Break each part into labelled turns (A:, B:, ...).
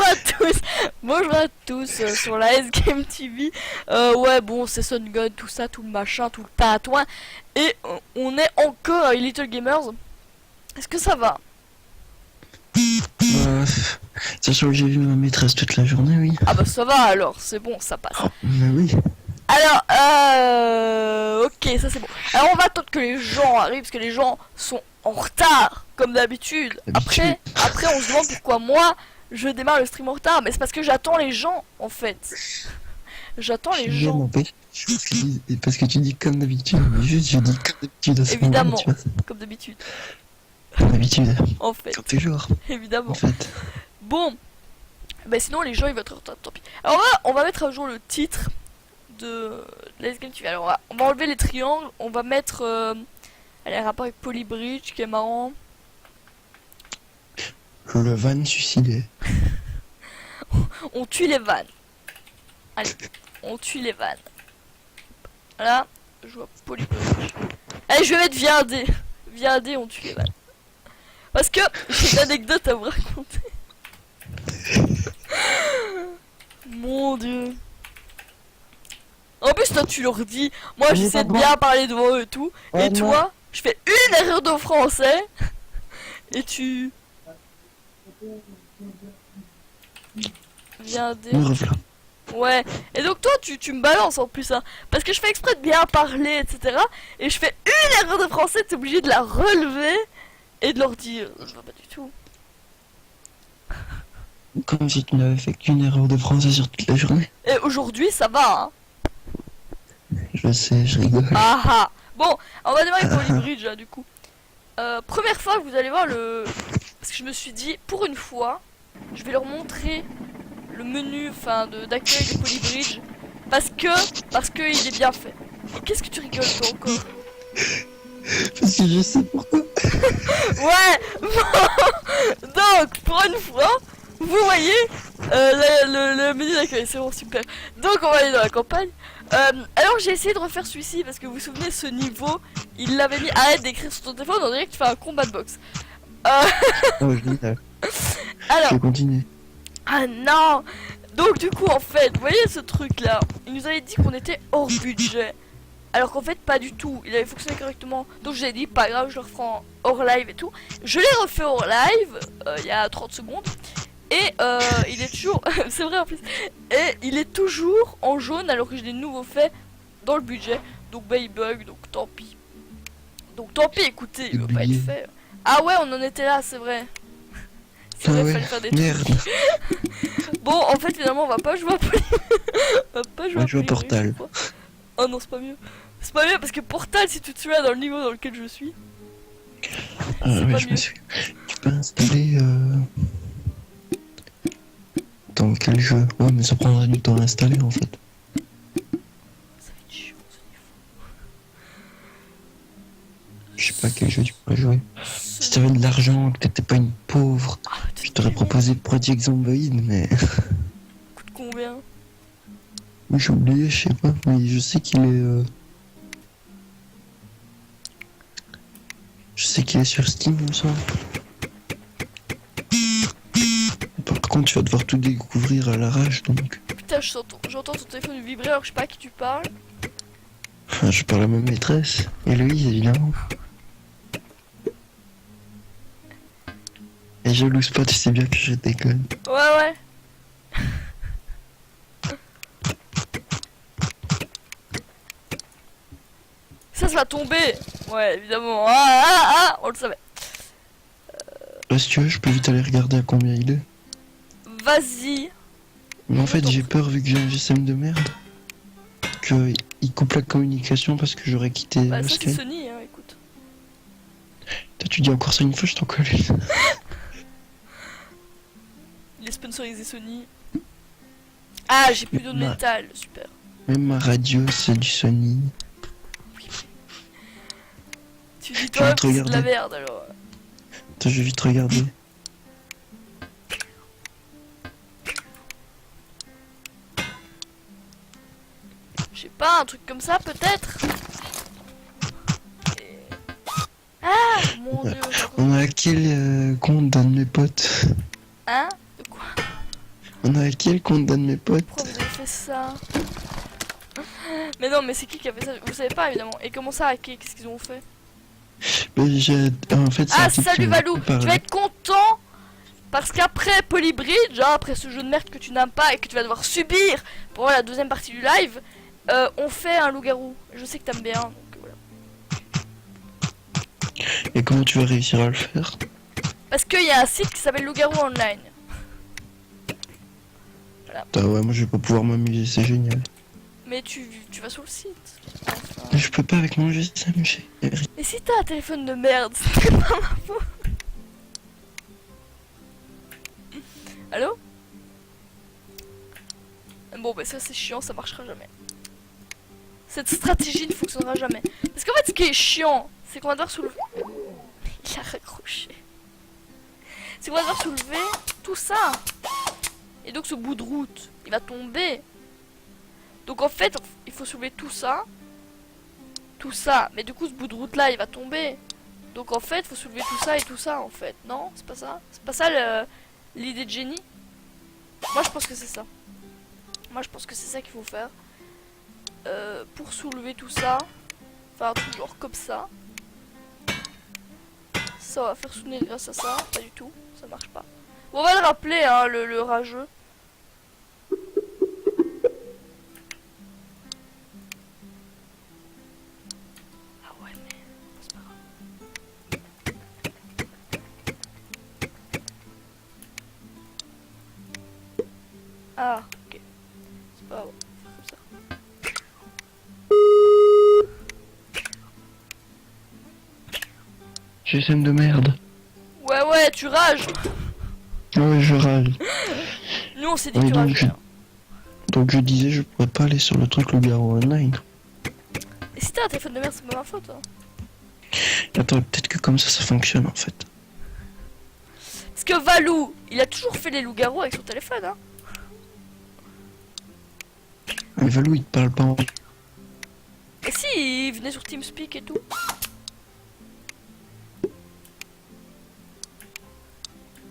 A: à tous. Bonjour à tous sur la S-Game TV. Ouais, bon, c'est Sun God, tout ça, tout le machin, tout le tatouin. Et on est encore à Little Gamers. Est-ce que ça va?
B: Sachant que j'ai vu ma maîtresse toute la journée, oui.
A: Ah bah ça va alors, c'est bon, ça passe.
B: Oh, mais oui.
A: Alors, ok, ça c'est bon. Alors on va attendre que les gens arrivent, parce que les gens sont en retard, comme d'habitude. Après, on se demande pourquoi moi, je démarre le stream en retard. Mais c'est parce que j'attends les gens, en fait. J'attends les gens.
B: Parce que tu dis comme d'habitude, mais juste je dis comme d'habitude à ce moment-là,
A: Évidemment,
B: tu vois.
A: comme d'habitude.
B: Comme d'habitude.
A: En fait,
B: Comme toujours,
A: évidemment.
B: en fait.
A: Bon, bah sinon les gens ils vont être en retard, tant pis. Alors on va mettre à jour le titre de Let's Game TV. Alors on va enlever les triangles, on va mettre allez, un rapport avec Polybridge qui est marrant.
B: Le van suicidé.
A: On tue les vannes. Allez, on tue les vannes. Voilà, je vois Polybridge. Allez, je vais mettre via un dé. Via un dé, on tue les vannes. Parce que j'ai une anecdote à vous raconter. Mon dieu. En plus toi tu leur dis, moi j'essaie de bien parler devant eux et tout. Et toi, je fais une erreur de français. Et tu... Viens dé.
B: Me revoilà.
A: Ouais. Et donc toi tu me balances en plus hein. Parce que je fais exprès de bien parler, etc. Et je fais une erreur de français, t'es obligé de la relever. Et de leur dire, je vois pas du tout.
B: Comme si tu n'avais fait qu'une erreur de français sur toute la journée.
A: Et aujourd'hui ça va hein.
B: Je sais, je rigole.
A: Ah ah. Bon, on va démarrer Polybridge là, du coup. Première fois que vous allez voir le... Parce que je me suis dit, pour une fois, je vais leur montrer le menu d'accueil de Polybridge. Parce que il est bien fait. Et qu'est-ce que tu rigoles toi encore?
B: Parce que je sais pourquoi.
A: Ouais. Donc, pour une fois, vous voyez le menu d'accueil, c'est bon, super. Donc on va aller dans la campagne. Alors j'ai essayé de refaire celui-ci parce que vous vous souvenez ce niveau, il l'avait mis, arrête d'écrire sur ton téléphone, on dirait que tu fais un combat de boxe.
B: Oh, génial.
A: Alors,
B: Je vais continuer.
A: ah non. Donc du coup en fait, vous voyez ce truc là, il nous avait dit qu'on était hors budget. Alors qu'en fait pas du tout, il avait fonctionné correctement. Donc j'ai dit pas grave, je le referai en hors live et tout. Je l'ai refait hors live, il y a 30 secondes. Et il est toujours, c'est vrai en plus, et il est toujours en jaune alors que je l'ai de nouveau fait dans le budget. Donc bah il bug, donc tant pis. Donc tant pis, écoutez, il veut pas être fait. Ah ouais, on en était là, c'est vrai. C'est vrai, fallait faire des trucs. Bon, en fait finalement on va pas jouer à Poly. On va pas jouer à
B: Portal.
A: Oh non, c'est pas mieux. C'est pas mieux parce que Portal, si tu te souviens dans le niveau dans lequel je suis.
B: Ouais, je me suis... Tu peux installer... Dans quel jeu? Ouais, mais ça prendrait du temps à installer en fait.
A: Ça va être chiant ce niveau.
B: Je sais pas quel jeu tu pourrais jouer. Si t'avais de l'argent, que t'étais pas une pauvre, je t'aurais proposé Project Zomboid, mais...
A: Coûte combien?
B: Oui, j'ai oublié, je sais pas, mais je sais qu'il est... Je sais qu'il est sur Steam, il me semble. Par contre, tu vas devoir tout découvrir à l'arrache, donc...
A: Putain, j'entends ton téléphone vibrer alors je sais pas à qui tu parles.
B: Enfin, je parle à ma maîtresse, Héloïse, évidemment. Et jalouse pas, tu sais bien que je déconne.
A: Ouais. Ça va tomber. Ouais, évidemment. On le savait.
B: Si tu veux, je peux vite aller regarder à combien il est.
A: Vas-y.
B: Mais en fait, j'ai peur, vu que j'ai un GSM de merde, qu'il coupe la communication parce que j'aurais quitté
A: Bah ça c'est
B: Skype.
A: Sony, hein, écoute.
B: Toi, tu dis encore ça une fois, je t'en colle une.
A: Il est sponsorisé Sony. Ah, j'ai plus d'eau de métal, super.
B: Même ma radio, c'est du Sony.
A: Tu dis toi que c'est de la merde alors.
B: Attends, je vais vite regarder.
A: Je sais pas, un truc comme ça peut-être. Et... Ah, mon dieu.
B: On a quel compte d'un de mes potes?
A: Hein? De quoi?
B: On a hacké le compte d'un de mes potes.
A: Pourquoi vous avez fait ça? Mais non, mais c'est qui a fait ça? Vous savez pas évidemment. Et comment ça hacker? Qu'est-ce qu'ils ont fait?
B: Mais en fait, c'est un
A: Ah,
B: type
A: salut
B: qui m'a
A: Valou, tu
B: parlé.
A: vas être content parce qu'après Polybridge, hein, après ce jeu de merde que tu n'aimes pas et que tu vas devoir subir pour la deuxième partie du live, on fait un loup-garou. Je sais que t'aimes bien, donc voilà.
B: Et comment tu vas réussir à le faire?
A: Parce qu'il y a un site qui s'appelle Loup-garou Online.
B: Ah ouais, moi je vais pas pouvoir m'amuser, c'est génial.
A: Mais tu vas sur le site. Enfin.
B: Mais je peux pas avec mon GSM,
A: Et si t'as un téléphone de merde, c'est pas ma faute. Allô? Bon bah ça c'est chiant, ça marchera jamais. Cette stratégie ne fonctionnera jamais. Parce qu'en fait ce qui est chiant, c'est qu'on va devoir soulever... Il a raccroché. C'est qu'on va devoir soulever tout ça. Et donc ce bout de route, il va tomber. Donc en fait, il faut soulever tout ça. Tout ça. Mais du coup ce bout de route là, il va tomber. Donc en fait, il faut soulever tout ça et tout ça en fait. Non, c'est pas ça. C'est pas ça l'idée de génie. Moi je pense que c'est ça. Moi je pense que c'est ça qu'il faut faire. Pour soulever tout ça, faire tout genre comme ça. Ça va faire souvenir grâce à ça. Pas du tout, ça marche pas. Bon, on va le rappeler, hein, le rageux. Ah ouais, mais c'est pas grave. Ah, ok. C'est pas grave. Comme ça.
B: GSM de merde.
A: Ouais, tu rages.
B: Ah ouais, je râle.
A: Nous on s'est dit
B: Oui,
A: que tu
B: donc,
A: rageais.
B: donc je disais, je pourrais pas aller sur le truc loup-garou online.
A: Et si t'as un téléphone de merde, c'est pas ma faute. Hein.
B: Attends, peut-être que comme ça fonctionne en fait.
A: Parce que Valou, il a toujours fait les loups-garous avec son téléphone. Hein.
B: Mais Valou, il te parle pas en...
A: Et si, il venait sur TeamSpeak et tout.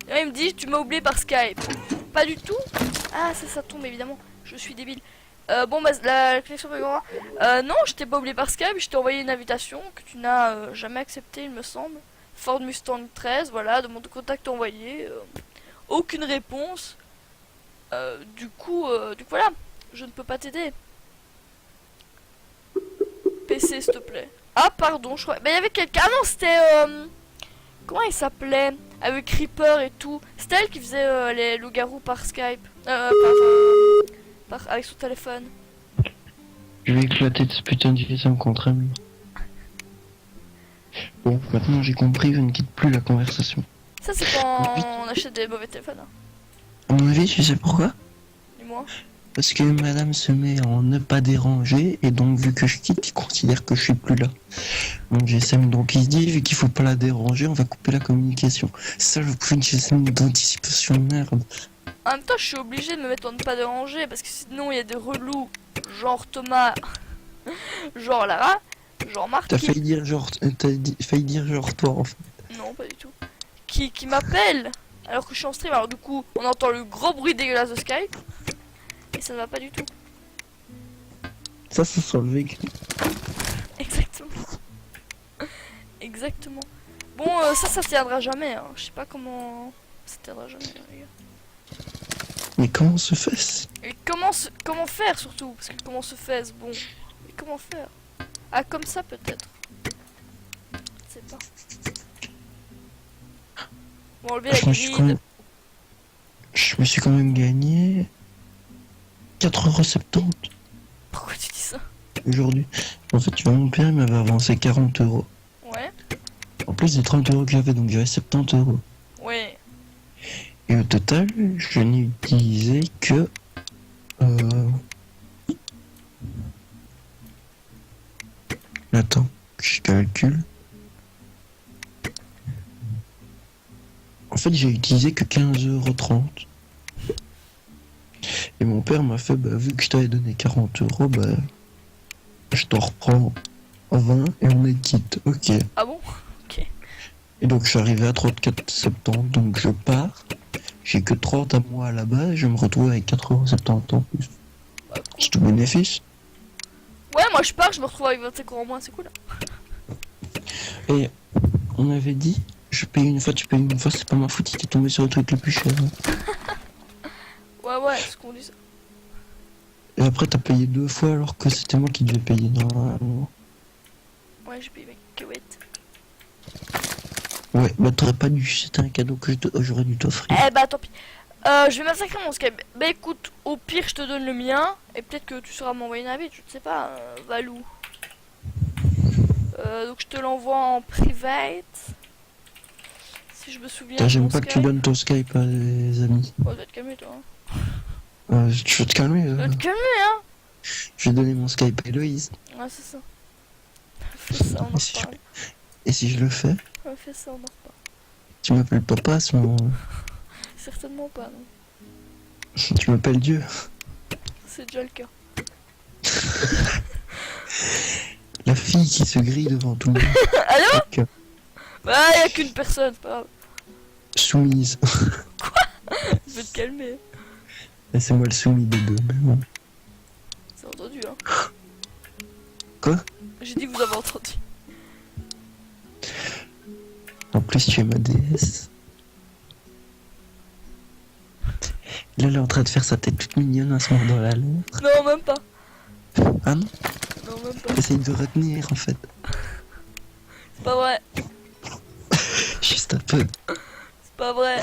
A: Et là, il me dit, tu m'as oublié par Skype. Pas du tout. Ah, ça tombe évidemment. Je suis débile. Bon, bah, la connexion pas grave. Non, je t'ai pas oublié par Skype. Je t'ai envoyé une invitation que tu n'as jamais acceptée, il me semble. Ford Mustang 13, voilà, demande de contact envoyé. Aucune réponse. Du coup, voilà. Je ne peux pas t'aider. PC, s'il te plaît. Ah, pardon, je crois. Mais il y avait quelqu'un. Ah non, c'était. Comment il s'appelait? Avec Creeper et tout. C'était elle qui faisait les loups-garous par Skype. Avec son téléphone.
B: Je vais éclater de ce putain de GSM contre un mur. Bon, maintenant j'ai compris, je ne quitte plus la conversation.
A: Ça, c'est quand on achète des mauvais téléphones. Hein.
B: À mon avis, tu sais pourquoi?
A: Dis-moi.
B: Parce que madame se met en ne pas déranger, et donc vu que je quitte, il considère que je suis plus là. Donc GSM, donc il se dit, vu qu'il faut pas la déranger, on va couper la communication. Ça, je fais une GSM d'anticipation de merde.
A: En même temps, je suis obligée de me mettre en ne pas déranger parce que sinon, il y a des relous, genre Thomas, genre Lara, genre Marc.
B: T'as failli dire genre, failli dire genre toi en fait.
A: Non, pas du tout. Qui m'appelle alors que je suis en stream. Alors, du coup, on entend le gros bruit dégueulasse de Skype. Et ça ne va pas du tout.
B: Ça sent le vécu.
A: Exactement. Exactement. Bon, ça tiendra jamais. Hein. Je sais pas comment. Ça tiendra jamais, les gars.
B: Mais comment se fait-ce?
A: Et comment faire surtout? Parce que comment se fait-ce? Bon. Mais comment faire? Ah, comme ça peut-être. Je sais pas. Bon, enlever la grille.
B: Je me suis quand même gagné 4,70 €.
A: Pourquoi tu dis ça?
B: Aujourd'hui. En fait, tu vois, mon père il m'avait avancé 40 €.
A: Ouais.
B: En plus des 30 € que j'avais, donc j'avais 70 €.
A: Ouais.
B: Et au total, je n'ai utilisé que... Attends, je calcule. En fait, j'ai utilisé que 15,30 €. Et mon père m'a fait, bah, vu que je t'avais donné 40 €, bah, je t'en reprends 20 et on est quitte. Ok.
A: Ah bon? Ok.
B: Et donc, je suis arrivé à 34,70 €, donc je pars. J'ai que 30 à moi à la base, je me retrouve avec 80-70 en plus. C'est tout bénéfice.
A: Ouais, moi je pars, je me retrouve avec 25 euros en moins, c'est cool.
B: Et on avait dit, je paye une fois, tu payes une fois, c'est pas ma faute, il t'es tombé sur le truc le plus cher.
A: Ouais, c'est ce qu'on dit ça.
B: Et après, t'as payé 2 fois alors que c'était moi qui devais payer normalement.
A: Ouais, j'ai payé mes cacahuètes.
B: Ouais, bah t'aurais pas dû, c'était un cadeau que j'aurais dû t'offrir.
A: Eh bah tant pis. Je vais massacrer mon Skype. Bah écoute, au pire je te donne le mien. Et peut-être que tu sauras m'envoyer une invite, je ne sais pas, Valou. Donc je te l'envoie en private. Si je me souviens. de
B: J'aime
A: mon
B: pas que tu
A: Skype.
B: donnes ton Skype à les amis.
A: Oh, va te calmer toi.
B: Tu veux te calmer
A: Va te calmer hein.
B: Je vais donner mon Skype à Héloïse.
A: Ouais, c'est ça. Fais ça, on en reparle.
B: Et si je le fais,
A: Ouais, fais ça, on en reparle.
B: tu m'appelles papa à ce moment-là.
A: Certainement pas, non.
B: Tu m'appelles Dieu.
A: C'est déjà le cas.
B: La fille qui se grille devant tout le monde.
A: Allô?
B: Donc,
A: Bah, y'a qu'une personne, c'est pas grave.
B: soumise.
A: Je vais te calmer.
B: Et c'est moi le soumis des deux, mais bon.
A: C'est entendu, hein.
B: Quoi?
A: J'ai dit vous avez entendu.
B: En plus, tu es ma déesse. Là, elle est en train de faire sa tête toute mignonne à se mordre dans la lèvre.
A: Non, même pas.
B: Ah non?
A: Non, même pas.
B: Essaye de retenir en fait.
A: C'est pas vrai.
B: Juste un peu.
A: C'est pas vrai.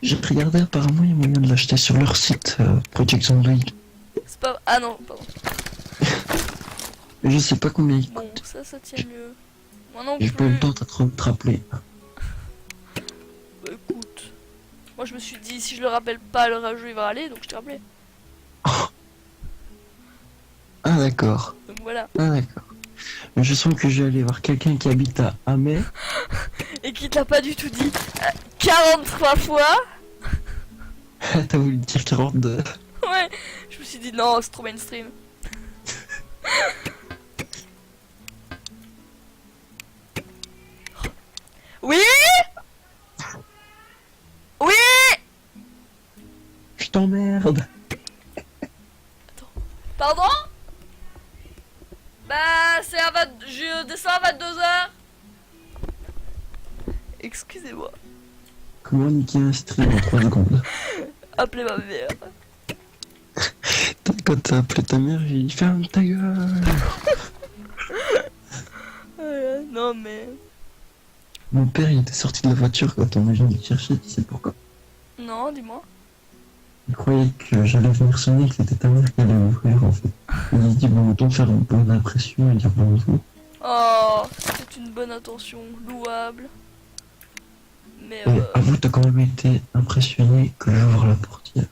B: J'ai regardé, apparemment, il y a moyen de l'acheter sur leur site Project Zomboid.
A: C'est pas. Ah non, pardon.
B: Mais je sais pas combien il
A: Bon,
B: coûte.
A: ça tient mieux. Moi non
B: J'ai pas eu
A: plus.
B: le temps de te rappeler.
A: Bah écoute. Moi je me suis dit, si je le rappelle pas, le rageux il va aller, donc je t'ai rappelé.
B: Ah d'accord.
A: Donc voilà.
B: Ah d'accord. Mais je sens que je vais aller voir quelqu'un qui habite à Amé.
A: Et qui t'a pas du tout dit 43 fois.
B: T'as voulu dire 42.
A: Ouais. Je me suis dit, non, c'est trop mainstream. Oui. Oui.
B: Je t'emmerde.
A: Pardon. Bah c'est à 20... Je descends à 22h. Excusez-moi.
B: Comment niquer un stream en 3 secondes?
A: Appelez ma mère.
B: Quand t'as appelé ta mère, j'ai dit ferme ta gueule.
A: Non mais...
B: Mon père il était sorti de la voiture quand on est venu me chercher, tu sais pourquoi?
A: Non, dis-moi.
B: Il croyait que j'allais venir sonner, que c'était ta mère qui allait ouvrir en fait. Il m'a dit bon autant faire une bonne impression et dire bonjour.
A: Oh, c'est une bonne intention, louable. Mais
B: Et avoue, t'as quand même été impressionné que j'ouvre la portière.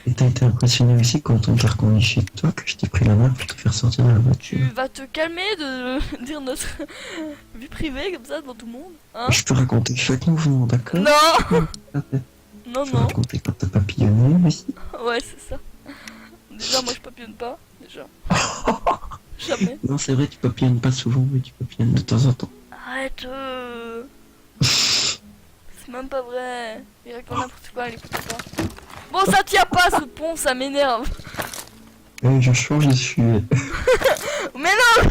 B: Et t'as été impressionné aussi quand on t'a reconnu chez toi que je t'ai pris la main pour te faire sortir de la voiture.
A: tu vas te calmer de dire notre vie privée comme ça devant tout le monde, hein?
B: Je peux raconter chaque mouvement, d'accord?
A: Non.
B: Je
A: Non,
B: peux
A: non.
B: raconter quand t'as papillonné aussi.
A: Ouais, c'est ça. Déjà, moi je papillonne pas, déjà. Jamais.
B: Non, c'est vrai, tu papillonnes pas souvent, mais tu papillonnes de temps en temps.
A: Arrête. C'est même pas vrai. Il raconte n'importe quoi, elle écoute pas. Bon, ça tient pas ce pont, ça m'énerve.
B: Je change de sujet.
A: Mais non,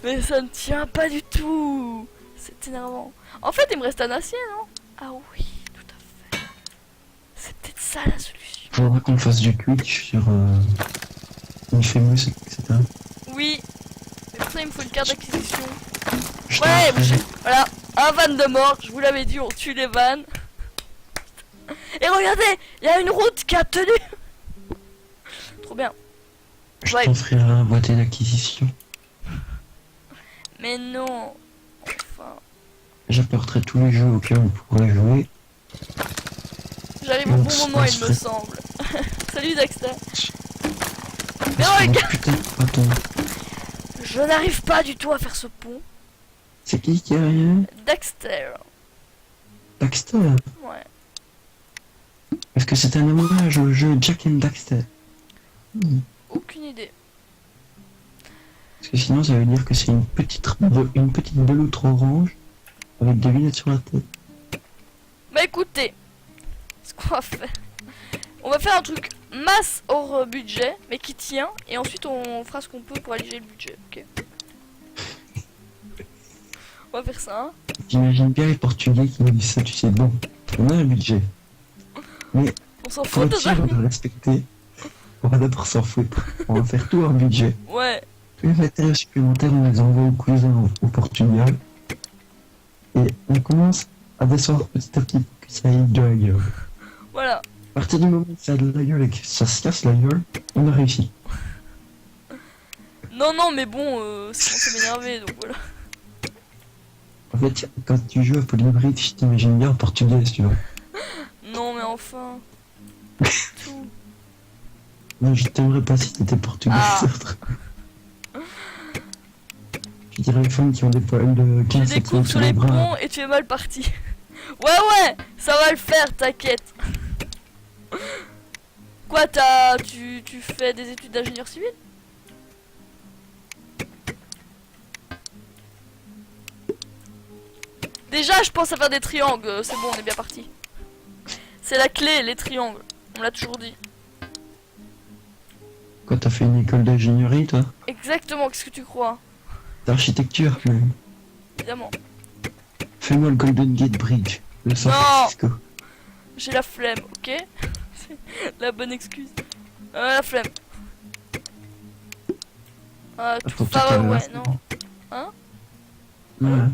A: mais ça ne tient pas du tout. C'est énervant. En fait, il me reste un acier, non? Ah oui, tout à fait. C'est peut-être ça la solution.
B: Faudra qu'on fasse du Twitch sur Infamous, etc.
A: Oui. Mais pour ça, il me faut une carte d'acquisition.
B: Je
A: Ouais,
B: t'en ferai.
A: voilà. Un van de mort, je vous l'avais dit, on tue les vannes. Et regardez, il y a une route qui a tenu. Trop bien.
B: Je
A: Ouais.
B: t'en ferai un boîtier d'acquisition.
A: Mais non. Enfin.
B: J'apporterai tous les jeux auxquels on pourrait jouer.
A: J'arrive au
B: Donc,
A: bon moment, il
B: se
A: me
B: ferait-
A: semble. Salut Dexter. Mais
B: Parce que
A: regarde,
B: putain, attends.
A: je n'arrive pas du tout à faire ce pont.
B: C'est qui est arrivé?
A: Dexter.
B: Baxter.
A: Ouais.
B: Est-ce que c'est un hommage au jeu Jack and Daxter?
A: Aucune idée.
B: Parce que sinon ça veut dire que c'est une petite beloutre orange avec des lunettes sur la tête.
A: Bah écoutez, ce qu'on va faire, on va faire un truc masse hors budget, mais qui tient, et ensuite on fera ce qu'on peut pour alléger le budget, ok? On va faire ça, hein.
B: J'imagine bien les Portugais qui nous disent ça, tu sais, bon, on a un budget. Mais
A: On s'en
B: pour
A: fout
B: être sûr de
A: totalement.
B: le respecter, on va d'abord s'en foutre. On va faire tout hors budget.
A: Ouais,
B: Tous les matériaux supplémentaires, on les envoie au cousin au Portugal. Et on commence à descendre petit à petit pour que ça aille de la gueule.
A: voilà.
B: À partir du moment où ça a de la gueule et que ça se casse la gueule, on a réussi.
A: Non, non, mais bon, ça commence à m'énerver, donc voilà.
B: En fait, quand tu joues à Polybridge, je t'imagine bien en portugais, si tu veux.
A: Non, mais enfin. Tout.
B: Non, je t'aimerais pas si t'étais portugais.
A: Ah.
B: Je dirais les femmes qui ont des poils de
A: Tu
B: 15
A: découvres sur les ponts et tu es mal parti. Ouais, ouais, ça va le faire, t'inquiète. Quoi, tu fais des études d'ingénieur civil? Déjà, je pense à faire des triangles, c'est bon, on est bien parti. C'est la clé, les triangles, on l'a toujours dit.
B: Quoi, t'as fait une école d'ingénierie, toi?
A: Exactement, qu'est-ce que tu crois?
B: D'architecture, mais...
A: Évidemment.
B: Fais-moi le Golden Gate Bridge de San
A: Non.
B: Francisco.
A: J'ai la flemme, ok? C'est la bonne excuse. La flemme.
B: Attends,
A: Tout
B: toi,
A: faire,
B: t'as
A: ouais,
B: la-
A: non. Hein?
B: Ouais.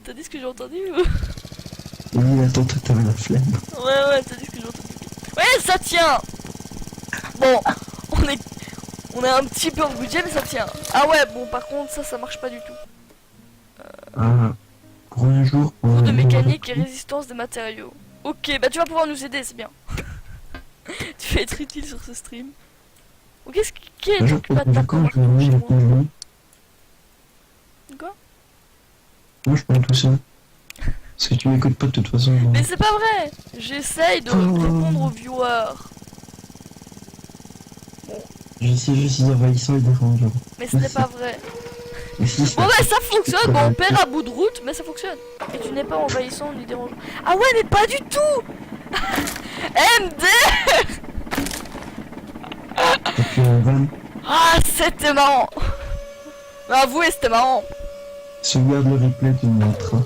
A: T'as dit ce que j'ai entendu?
B: Oui, attends, toi, t'avais la flemme.
A: Ouais, ouais, t'as dit ce que j'ai entendu. Ouais, ça tient! Bon, on est un petit peu en budget, mais ça tient. Ah ouais, bon, par contre, ça marche pas du tout.
B: Ah, pour un jour...
A: Cours de mécanique et résistance des matériaux. Ok, bah tu vas pouvoir nous aider, c'est bien. Tu vas être utile sur ce stream. Ok, qui est occupé de ta
B: Quand je vais
A: chez
B: venir
A: moi?
B: avec mes amis,
A: Quoi?
B: moi je parle tout seul. Parce que tu m'écoutes pas de toute façon. donc.
A: Mais c'est pas vrai! J'essaye de répondre aux viewers.
B: Je sais, je suis envahissant et dérangeant.
A: Mais ce n'est pas vrai.
B: Mais si,
A: Bon bah ça fonctionne, bon, on perd à bout de route, mais ça fonctionne. Et tu n'es pas envahissant ni dérangeant. Ah ouais, mais pas du tout. MD.
B: Et puis on va
A: Ah, c'était marrant. Bah, avouez, c'était marrant.
B: sauvegarde le replay du montre.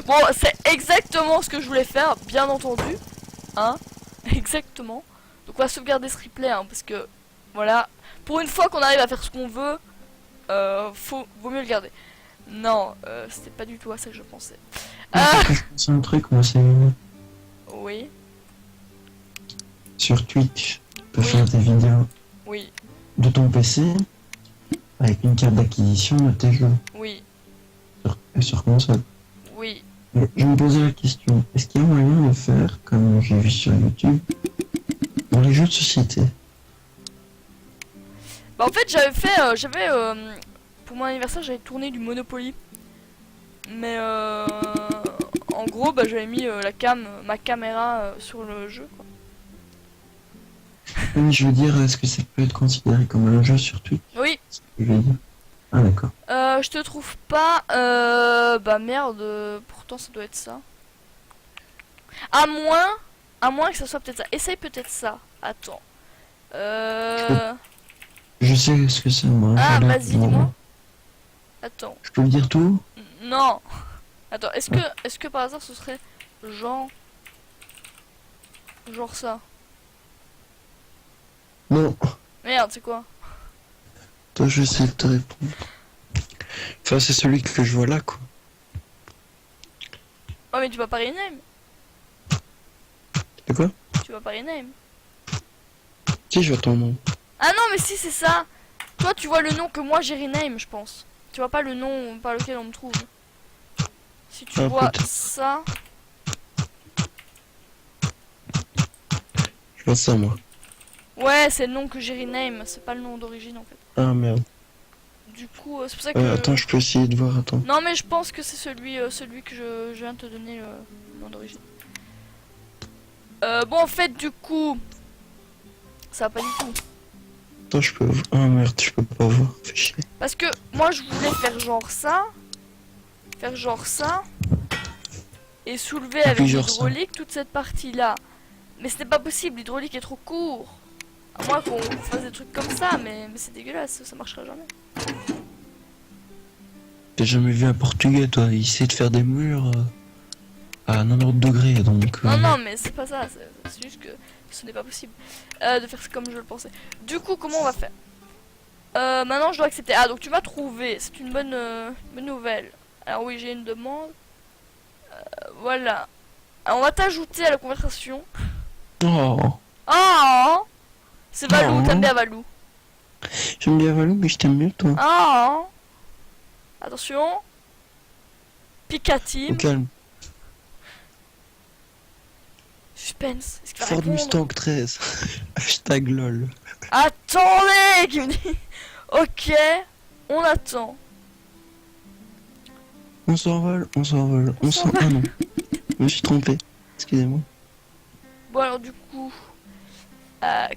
A: Bon, c'est exactement ce que je voulais faire, bien entendu. Hein. Exactement. Donc on va sauvegarder ce replay, hein, parce que, voilà. Pour une fois qu'on arrive à faire ce qu'on veut, vaut mieux le garder. Non, c'était pas du tout à ça que je pensais. Ah,
B: Je pense à un truc, moi c'est
A: oui,
B: sur Twitch. Tu peux
A: Oui.
B: faire des vidéos
A: oui,
B: de ton PC avec une carte d'acquisition de tes jeux
A: oui,
B: sur console.
A: oui.
B: Mais je me posais la question, est-ce qu'il y a moyen de faire, comme j'ai vu sur YouTube, dans les jeux de société?
A: Bah en fait j'avais pour mon anniversaire j'avais tourné du Monopoly. Mais en gros bah j'avais mis ma caméra sur le jeu quoi.
B: Oui, je veux dire, est-ce que ça peut être considéré comme un jeu sur Twitch?
A: Oui,
B: Je veux dire. Ah d'accord.
A: je te trouve pas bah merde, pourtant ça doit être ça. À moins que ça soit peut-être ça. Essaye peut-être ça. Attends.
B: Je sais ce que c'est moi.
A: Ah,
B: J'allais-
A: vas-y, dis-moi. Attends.
B: Je peux vous dire tout?
A: Non. Attends, est-ce que par hasard ce serait genre ça?
B: Non.
A: Merde, c'est quoi?
B: Toi, je sais te répondre. Enfin, c'est celui que je vois là, quoi.
A: Oh mais tu vas pas rename.
B: C'est quoi?
A: Tu vas pas rename.
B: Si, je vois ton nom.
A: Ah non mais si c'est ça. Toi tu vois le nom que moi j'ai rename je pense. Tu vois pas le nom par lequel on me trouve. Si tu
B: Ah,
A: vois
B: peut-être.
A: ça.
B: Je vois ça, moi.
A: Ouais c'est le nom que j'ai rename. C'est pas le nom d'origine en fait.
B: Ah, merde.
A: Du coup c'est pour ça que...
B: Attends, je peux essayer de voir, attends.
A: Non mais je pense que c'est celui que je viens de te donner le nom d'origine. Bon en fait du coup... Ça va pas du tout.
B: Attends, je peux... Ah, merde, je peux pas voir. Fais chier.
A: Parce que moi je voulais faire genre ça. faire genre ça et soulever
B: puis
A: avec
B: genre ça.
A: l'hydraulique toute cette partie-là. Mais c'était pas possible, l'hydraulique est trop court. À moins qu'on fasse des trucs comme ça, mais c'est dégueulasse, ça marchera jamais.
B: T'as jamais vu un Portugais, toi? Il sait de faire des murs à 90 degrés, donc...
A: Non, non, mais c'est pas ça, c'est juste que ce n'est pas possible de faire comme je le pensais. Du coup, comment on va faire? Maintenant, je dois accepter. Ah, donc tu m'as trouvé, c'est une bonne nouvelle. Alors oui, j'ai une demande. Voilà. Alors, on va t'ajouter à la conversation.
B: Oh,
A: Ah, c'est Valou,
B: Oh.
A: t'aimes bien Valou.
B: j'aime bien Valou, mais je t'aime mieux, toi.
A: Ah, attention.
B: Au
A: Pikatim.
B: calme.
A: Suspense. Est-ce qu'il va
B: Ford
A: répondre?
B: Mustang 13. Hashtag lol.
A: Attendez qu'il me dit. Ok, on attend.
B: On s'envole, on s'envole, on s'en... Ah non, je me suis trompé. Excusez-moi.
A: Bon alors du coup,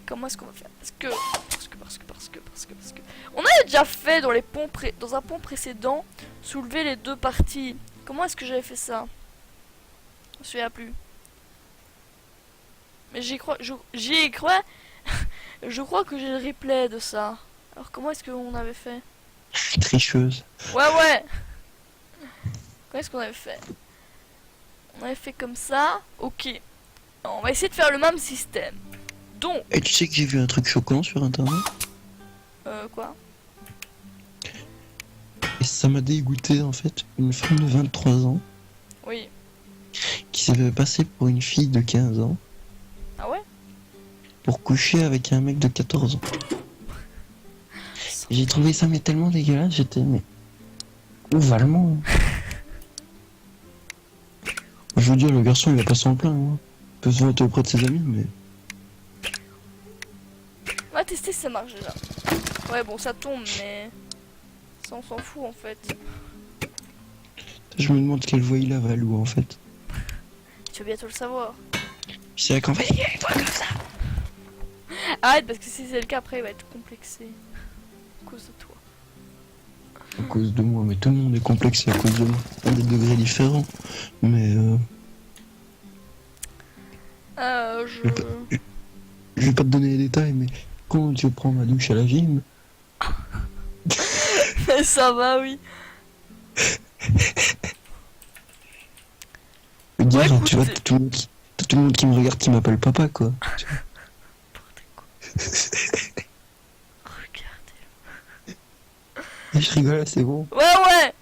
A: comment est-ce qu'on va faire? Parce que on avait déjà fait dans les ponts dans un pont précédent soulever les deux parties. Comment est-ce que j'avais fait ça? Je me souviens plus. Mais j'y crois, j'y crois. Je crois que j'ai le replay de ça. Alors comment est-ce qu'on avait fait?
B: Tricheuse.
A: Ouais. Comment est-ce qu'on avait fait? On avait fait comme ça. Ok. On va essayer de faire le même système. Donc,
B: Et tu sais que j'ai vu un truc choquant sur internet?
A: quoi?
B: Et ça m'a dégoûté en fait. Une femme de 23 ans
A: Oui.
B: qui s'est fait passer pour une fille de 15 ans
A: Ah ouais?
B: pour coucher avec un mec de 14 ans. J'ai trouvé ça mais tellement dégueulasse, j'étais mais... Où va le monde? Je veux dire, le garçon il va pas s'en plaindre. Hein. Il peut se vanter auprès de ses amis, mais...
A: On va tester si ça marche déjà. Ouais, bon, ça tombe, mais... Ça, on s'en fout, en fait.
B: Je me demande quelle voix il a, Valou, en fait.
A: Tu vas bientôt le savoir.
B: C'est vrai qu'en fait, il a une voix comme ça.
A: Arrête, parce que si c'est le cas, après, il va être complexé. À cause de toi.
B: À cause de moi, mais tout le monde est complexé à cause de moi. À des degrés différents. Mais je vais pas te donner les détails, mais quand je prends ma douche à la gym,
A: Mais ça va, oui.
B: je veux dire,
A: Ouais,
B: tu vois,
A: écoute,
B: t'as tout le monde qui me regarde qui m'appelle papa, quoi.
A: Regardez.
B: Et je rigole, c'est bon.
A: Ouais.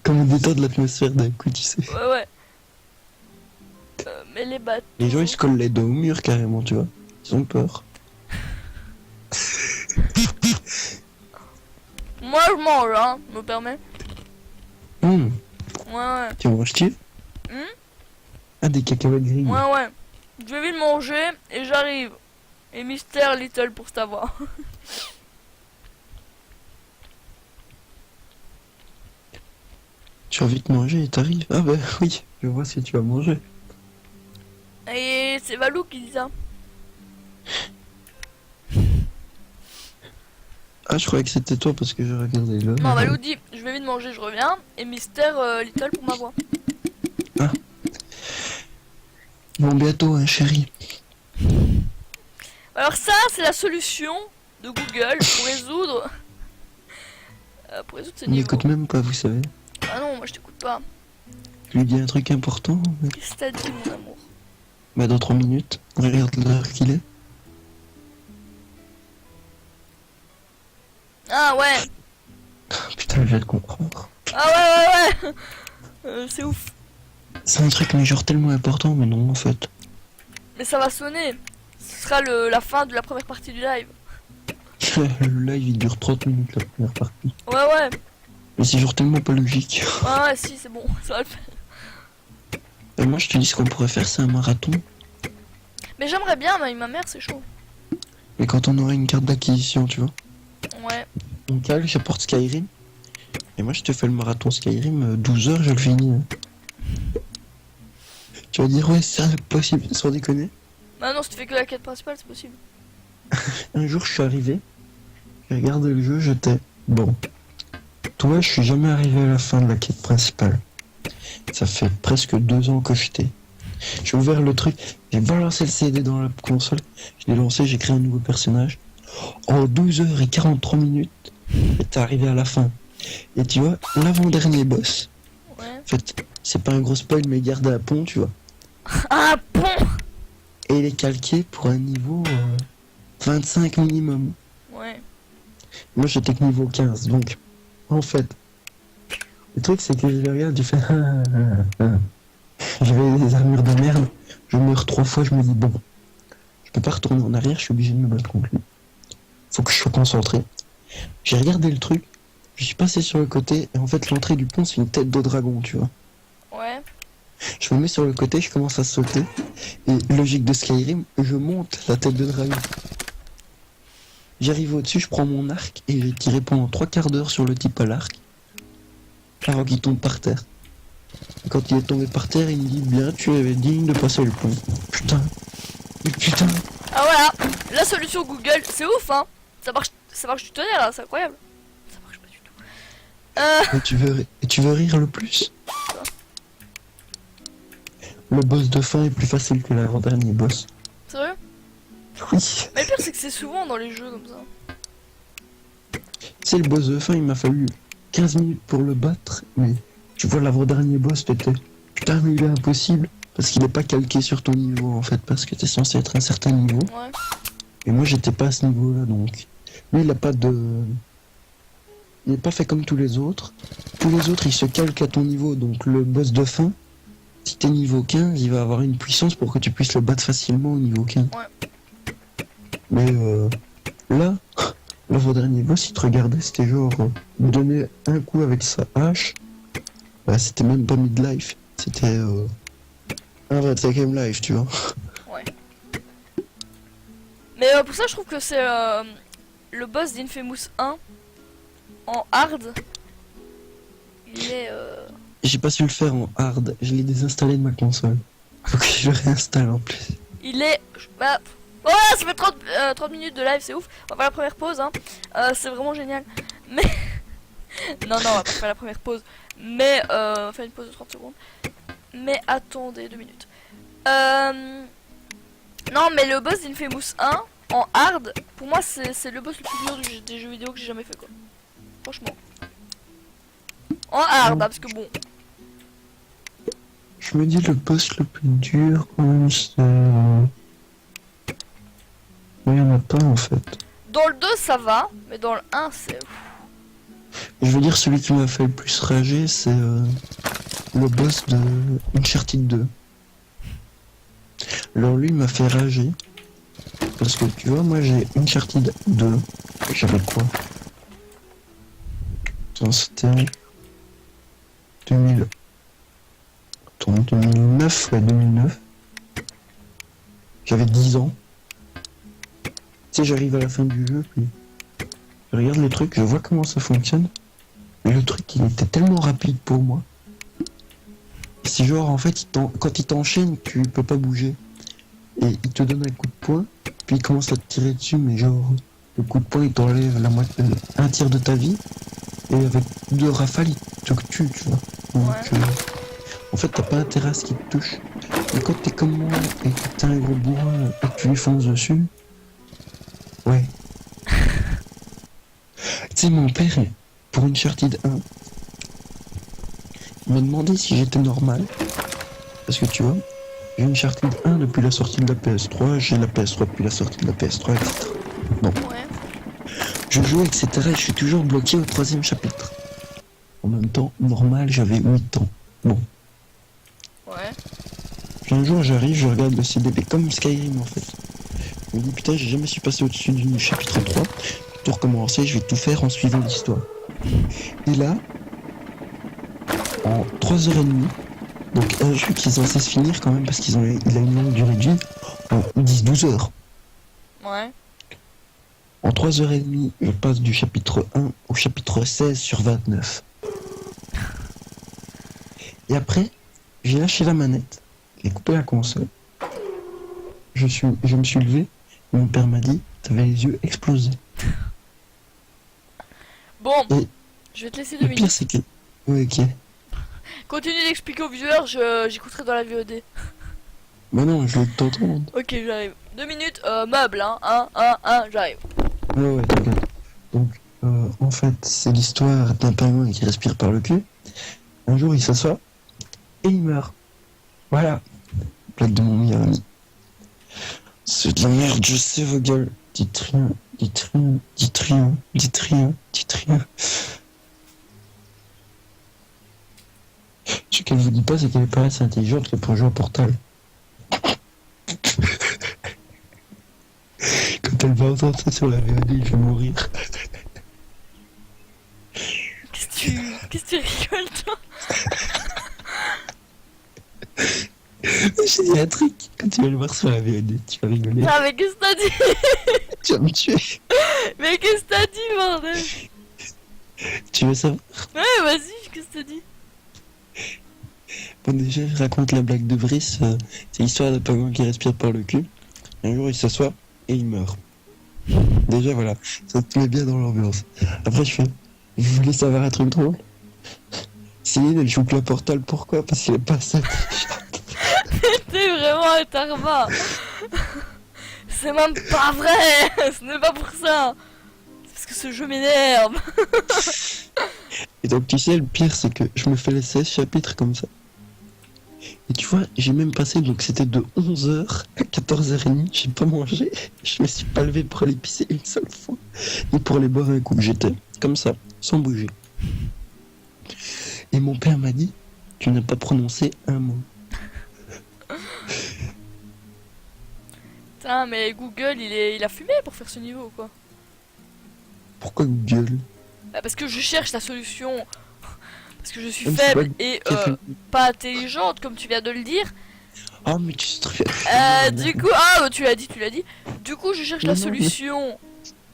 B: Comme on détend de l'atmosphère d'un coup, tu sais.
A: Ouais. Mais les bateaux...
B: Les gens, ils se collent les dos au mur, carrément, tu vois. Ils ont peur.
A: Moi, je mange, hein. Me permet. Ouais.
B: Tu manges-tu? Ah, des cacahuètes grillées.
A: Ouais. Je vais vite manger et j'arrive. Et Mystère Little pour savoir.
B: Tu as envie de manger et t'arrives. Ah bah oui, je vois ce que tu vas manger.
A: Et c'est Valou qui dit ça.
B: Ah, je croyais que c'était toi parce que je regardais là.
A: Non, Valou dit je vais vite manger, je reviens. Et Mystère Little pour ma voix.
B: Bon, bientôt, hein, chérie.
A: Alors ça, c'est la solution de Google pour résoudre ce
B: Il
A: niveau.
B: m'écoute même pas, vous savez.
A: Ah non, moi je t'écoute pas.
B: Je lui dis un truc important, mais...
A: Qu'est-ce que t'as dit, mon amour?
B: Bah, dans 3 minutes. Regarde l'heure qu'il est.
A: Ah ouais.
B: Putain, je vais le comprendre.
A: Ah ouais. C'est ouf.
B: C'est un truc, mais genre tellement important, mais non, en fait.
A: Mais ça va sonner. Ce sera la fin de la première partie du live.
B: Le live, il dure 30 minutes, la première partie.
A: Ouais.
B: Mais c'est genre tellement pas logique.
A: Ouais, si, c'est bon. Ça va le faire.
B: Et moi, je te dis ce qu'on pourrait faire, c'est un marathon.
A: Mais j'aimerais bien, mais ma mère, c'est chaud.
B: Mais quand on aura une carte d'acquisition, tu vois.
A: Ouais.
B: On cale, j'apporte Skyrim. Et moi, je te fais le marathon Skyrim, 12 heures, je le finis. Tu vas dire, ouais, c'est possible, sans déconner.
A: Bah non, si tu fais que la quête principale, c'est possible.
B: Un jour, je suis arrivé, j'ai regardé le jeu, j'étais bon. Toi, je suis jamais arrivé à la fin de la quête principale. Ça fait presque 2 ans que je t'ai. J'ai ouvert le truc, j'ai balancé le CD dans la console, je l'ai lancé, j'ai créé un nouveau personnage. En 12h43, t'es arrivé à la fin. Et tu vois, l'avant-dernier boss,
A: Ouais.
B: en fait, c'est pas un gros spoil, mais garde à pont, tu vois.
A: Ah bon.
B: Et il est calqué pour un niveau 25 minimum.
A: Ouais.
B: Moi, j'étais que niveau 15, donc, en fait, le truc, c'est que je le regarde, je fais j'avais des armures de merde, je meurs 3 fois, je me dis bon, je peux pas retourner en arrière, je suis obligé de me battre contre lui. Faut que je sois concentré. J'ai regardé le truc, je suis passé sur le côté, et en fait l'entrée du pont c'est une tête de dragon, tu vois.
A: Ouais.
B: Je me mets sur le côté, je commence à sauter, et logique de Skyrim, je monte la tête de dragon. J'arrive au-dessus, je prends mon arc, et j'ai tiré pendant 3/4 d'heure sur le type à l'arc, avant qu'il tombe par terre. Et quand il est tombé par terre, il me dit bien, tu es digne de passer le pont. Putain, mais putain.
A: Ah voilà. La solution Google, c'est ouf hein. Ça marche du tonnerre là, c'est incroyable. Ça marche pas du tout.
B: Et tu veux rire le plus? Le boss de fin est plus facile que l'avant-dernier boss.
A: Sérieux?
B: Oui.
A: Mais le pire c'est que c'est souvent dans les jeux comme ça.
B: Tu sais, le boss de fin, il m'a fallu 15 minutes pour le battre, mais tu vois, l'avant-dernier boss, t'étais putain, mais il est impossible. Parce qu'il est pas calqué sur ton niveau, en fait, parce que t'es censé être à un certain niveau.
A: Ouais.
B: Et moi, j'étais pas à ce niveau-là, donc. Lui, il a pas de. Il est pas fait comme tous les autres. Tous les autres, ils se calquent à ton niveau, donc le boss de fin, si t'es niveau 15, il va avoir une puissance pour que tu puisses le battre facilement au niveau 15.
A: Ouais.
B: Mais là, l'avant-dernier boss, il te regardait, c'était genre, il me donnait un coup avec sa hache. Bah, c'était même pas mid-life, c'était un 25ème life, tu vois.
A: Ouais. Mais pour ça je trouve que c'est le boss d'Infamous 1 en hard. Il est
B: J'ai pas su le faire en hard, je l'ai désinstallé de ma console. Faut que je le réinstalle en plus.
A: il est bah ouais, ça fait 30 minutes de live, c'est ouf. On va faire la première pause hein. C'est vraiment génial. Mais non, on va pas faire la première pause. Mais on va faire une pause de 30 secondes. Mais attendez 2 minutes. Non, mais le boss d'Infamous 1 en hard, pour moi, c'est le boss le plus dur des jeux vidéo que j'ai jamais fait, quoi. Franchement. En hard, hein, parce que bon.
B: Je me dis le boss le plus dur quand même c'est... Mais il y en a pas en fait.
A: Dans le 2, ça va, mais dans le 1, c'est...
B: Je veux dire celui qui m'a fait le plus rager c'est le boss de Uncharted 2. Alors lui il m'a fait rager. Parce que tu vois moi j'ai Uncharted 2. J'avais quoi? Attends, c'était 2000... Attends, 2009, ouais 2009. J'avais 10 ans. Tu sais, j'arrive à la fin du jeu, puis je regarde le truc, je vois comment ça fonctionne. Mais le truc, il était tellement rapide pour moi. C'est genre, en fait, quand il t'enchaîne, tu peux pas bouger. Et il te donne un coup de poing, puis il commence à te tirer dessus, mais genre, le coup de poing, il t'enlève la moitié, un tiers de ta vie. Et avec 2 rafales, il te tue, tu vois. Donc,
A: Ouais.
B: en fait, t'as pas intérêt à ce qu'il te touche. Mais quand t'es comme moi, et que t'as un gros bourrin, et que tu lui fonces dessus... Ouais. Tu sais, mon père, pour Uncharted 1, il m'a demandé si j'étais normal. Parce que tu vois, j'ai Uncharted 1 depuis la sortie de la PS3, j'ai la PS3 depuis la sortie de la PS3, etc. Bon,
A: Ouais.
B: je joue, etc. et je suis toujours bloqué au 3e chapitre. En même temps, normal, j'avais 8 ans. Bon.
A: Ouais.
B: Puis un jour, j'arrive, je regarde le CDP comme Skyrim en fait. Je me dis putain, j'ai jamais su passer au-dessus du chapitre 3. Tout recommencer, je vais tout faire en suivant l'histoire. Et là, en 3h30, donc un jeu qui est censé se finir quand même parce il a une longue durée de vie, en 10-12 heures.
A: Ouais.
B: En 3h30, je passe du chapitre 1 au chapitre 16 sur 29. Et après, j'ai lâché la manette, j'ai coupé la console. Je me suis levé, et mon père m'a dit, T'avais les yeux explosés.
A: Bon,
B: Et
A: je vais te laisser 2
B: Le pire,
A: minutes.
B: c'est que. Ouais, ok.
A: Continue d'expliquer aux viewers, j'écouterai dans la VOD.
B: Bah non, je veux t'entendre.
A: Ok, j'arrive. 2 minutes, meuble, hein. J'arrive.
B: Ouais, t'inquiète. Donc, en fait, c'est l'histoire d'un pingouin qui respire par le cul. Un jour, il s'assoit et il meurt. Voilà. Blague de mon meilleur ami. C'est de la merde, je sais, vos gueules. Dites rien, dites rien, dites rien, dites rien, dites rien. Ce qu'elle vous dit pas, c'est qu'elle est pas assez intelligente que pour jouer au Portal. Quand elle va entendre ça sur la VOD, je vais mourir.
A: Qu'est-ce que tu rigoles, toi?
B: J'ai dit un truc. Quand tu vas le voir sur la VOD, tu vas rigoler.
A: Ah, mais qu'est-ce que t'as dit?
B: Tu vas me tuer.
A: Mais qu'est-ce que t'as dit, bordel?
B: Tu veux savoir?
A: Ouais, vas-y, qu'est-ce que t'as dit?
B: Bon, déjà, je raconte la blague de Brice. C'est l'histoire d'un pingouin qui respire par le cul. Un jour, il s'assoit et il meurt. Déjà, voilà. Ça te met bien dans l'ambiance. Après, je fais. Vous voulez savoir un truc drôle? Céline, elle joue que le Portal. Pourquoi? Parce qu'elle est pas assez intelligente.
A: T'es vraiment un tarma. C'est même pas vrai. Ce n'est pas pour ça. C'est parce que ce jeu m'énerve.
B: Et donc, tu sais, le pire, c'est que je me fais les 16 chapitres comme ça. Et tu vois, j'ai même passé, donc c'était de 11h à 14h30, j'ai pas mangé, je me suis pas levé pour aller pisser une seule fois, ni pour aller boire un coup, j'étais comme ça, sans bouger. Et mon père m'a dit, tu n'as pas prononcé un mot.
A: Putain, mais Google, il a fumé pour faire ce niveau, quoi.
B: Pourquoi Google?
A: Bah, parce que je cherche la solution. Parce que je suis
B: Même si
A: faible
B: pas-
A: et
B: quelqu'un-
A: pas intelligente, comme tu viens de le dire.
B: Ah, mais tu sais très bien.
A: Du coup, tu l'as dit. Du coup, je cherche la
B: Non, non, mais-
A: solution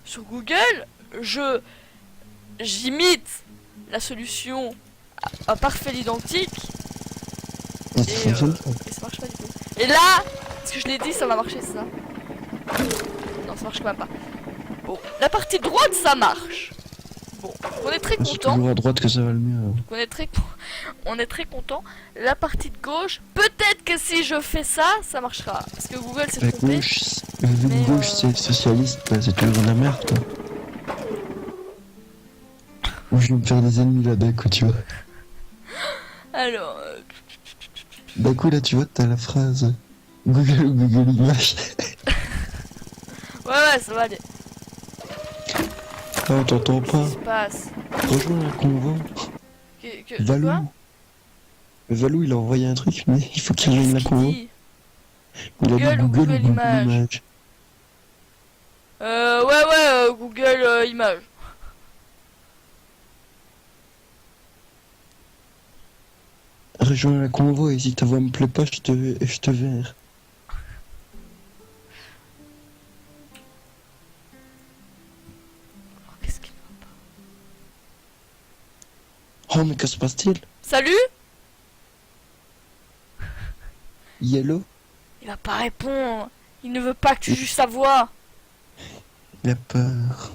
A: sur Google. J'imite la solution à parfait l'identique
B: Mais ça
A: et,
B: fonctionne pas.
A: et ça marche pas du tout. Et là, parce que je l'ai dit, ça va marcher, c'est ça? Non, ça marche quand même pas. Bon, la partie droite, ça marche. Bon, on est très
B: C'est
A: content.
B: toujours à droite que ça va le mieux.
A: On est très content. La partie de gauche, peut-être que si je fais ça, ça marchera. Parce que Google s'est
B: La
A: trompé.
B: gauche, vu
A: Mais,
B: que gauche c'est socialiste, bah, c'est toujours de la merde, quoi. Ou je vais me faire des ennemis là d'un coup, tu vois.
A: Alors,
B: D'un coup, là, tu vois, t'as la phrase Google ou Google Images.
A: ouais, ça va aller.
B: Ah, t'entends
A: Qu'est-ce
B: pas?
A: qui se passe?
B: Rejoins un convoi. Valou.
A: Quoi?
B: Valou, il a envoyé un truc, mais il faut qu'il rejoigne
A: Qu'est-ce
B: la
A: qu'il
B: convoi.
A: dit?
B: Il a dit
A: Google ou
B: Google ou
A: Google
B: Google
A: Images.
B: Images.
A: Google Images.
B: Rejoins la convoi et si ta voix me plaît pas, je te verrai.
A: Oh, qu'est-ce qu'il va pas?
B: Oh, mais que se passe-t-il?
A: Salut?
B: Yellow?
A: Il va pas répondre. Il ne veut pas que tu juges sa voix.
B: Il a peur.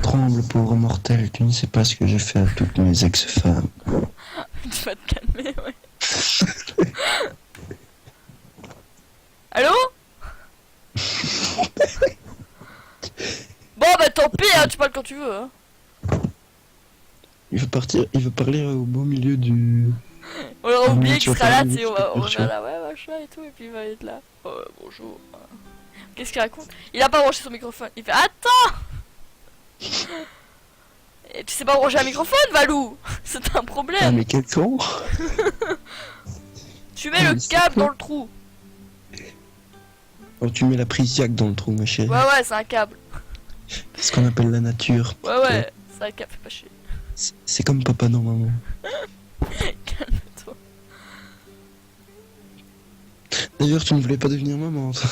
B: Tremble, pauvre mortel, tu ne sais pas ce que j'ai fait à toutes mes ex-femmes.
A: Tu vas te calmer, ouais. Allô? Bon, bah tant pis, hein, tu parles quand tu veux. Hein.
B: Il veut partir, il veut parler au beau milieu du...
A: On aura
B: Ah,
A: oublié
B: tu
A: qu'il
B: vas
A: sera là,
B: faire
A: tu
B: une
A: sais, on va
B: explication.
A: là, ouais, machin et tout, et puis il va être là. Oh, bonjour. Qu'est-ce qu'il raconte? Il a pas branché son microphone. Il fait attends! Et tu sais pas brancher un microphone, Valou? C'est un
B: Ah,
A: problème.
B: mais quel con!
A: Tu mets
B: Ah,
A: le
B: mais c'est
A: câble
B: quoi?
A: dans le trou.
B: Oh, tu mets la prise jack dans le trou, ma chérie.
A: Ouais, c'est un câble.
B: C'est ce qu'on appelle la nature.
A: Ouais, c'est un câble, fais pas chier.
B: C'est comme papa non maman.
A: Calme-toi.
B: D'ailleurs, tu ne voulais pas devenir maman, toi.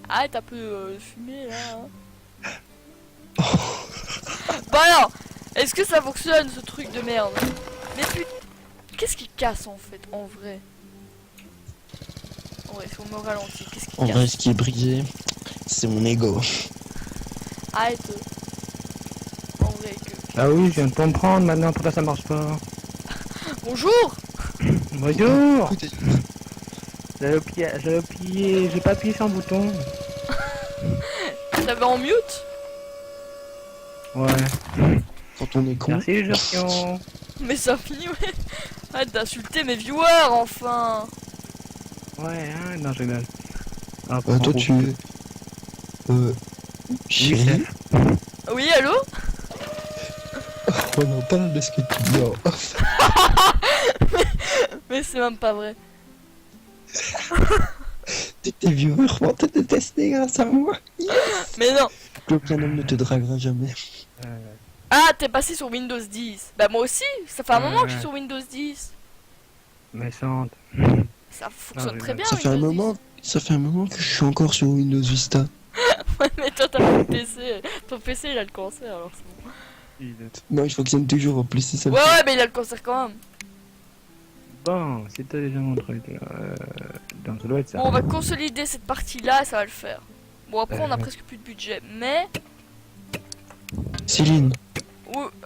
A: Arrête un peu fumer là. Bon alors, est-ce que ça fonctionne ce truc de merde? Mais putain, qu'est-ce qui casse en fait, en vrai? En vrai, si on me ralentit, qu'est-ce qui
B: En
A: casse?
B: vrai, ce qui est brisé, C'est mon ego.
A: Arrête. En vrai que...
C: Ah oui, je viens de comprendre maintenant pourquoi ça marche pas.
A: Bonjour.
C: Bonjour.
B: Écoutez,
C: J'ai pas appuyé sur un bouton.
A: T'avais en mute?
C: Ouais.
B: quand on est con.
C: Merci les gestions.
A: Mais ça finit, ouais. Arrête d'insulter mes viewers, enfin.
C: Ouais, hein, non, je rigole. Ah,
B: Toi, tu. Chérie.
C: chef.
A: Oui, allô?
B: Oh non, parle de ce que tu dis. Oh.
A: Mais c'est même pas vrai.
B: Tes viewers vont te détester grâce à moi.
A: Mais non.
B: Plus aucun homme ne te draguera jamais.
A: Ah, t'es passé sur Windows 10. Bah moi aussi, ça fait un moment que je suis
C: Ouais.
A: sur Windows 10.
C: Méchante.
A: Ça fonctionne
C: Ah,
A: très bien.
B: Ça fait un
A: Windows
B: moment. Ça fait un moment que je suis encore sur Windows Vista.
A: 10. Ouais, mais toi t'as pas de PC. Ton PC il a le cancer alors c'est bon.
B: Moi, je fonctionne toujours en plus, c'est ça.
A: Ouais, ouais, mais il a le cancer quand même.
C: Bon, si t'as déjà mon truc là, donc ça doit être ça.
A: Bon, on va consolider cette partie là et ça va le faire. Bon, après on a
C: Euh.
A: presque plus de budget, mais.
B: Céline.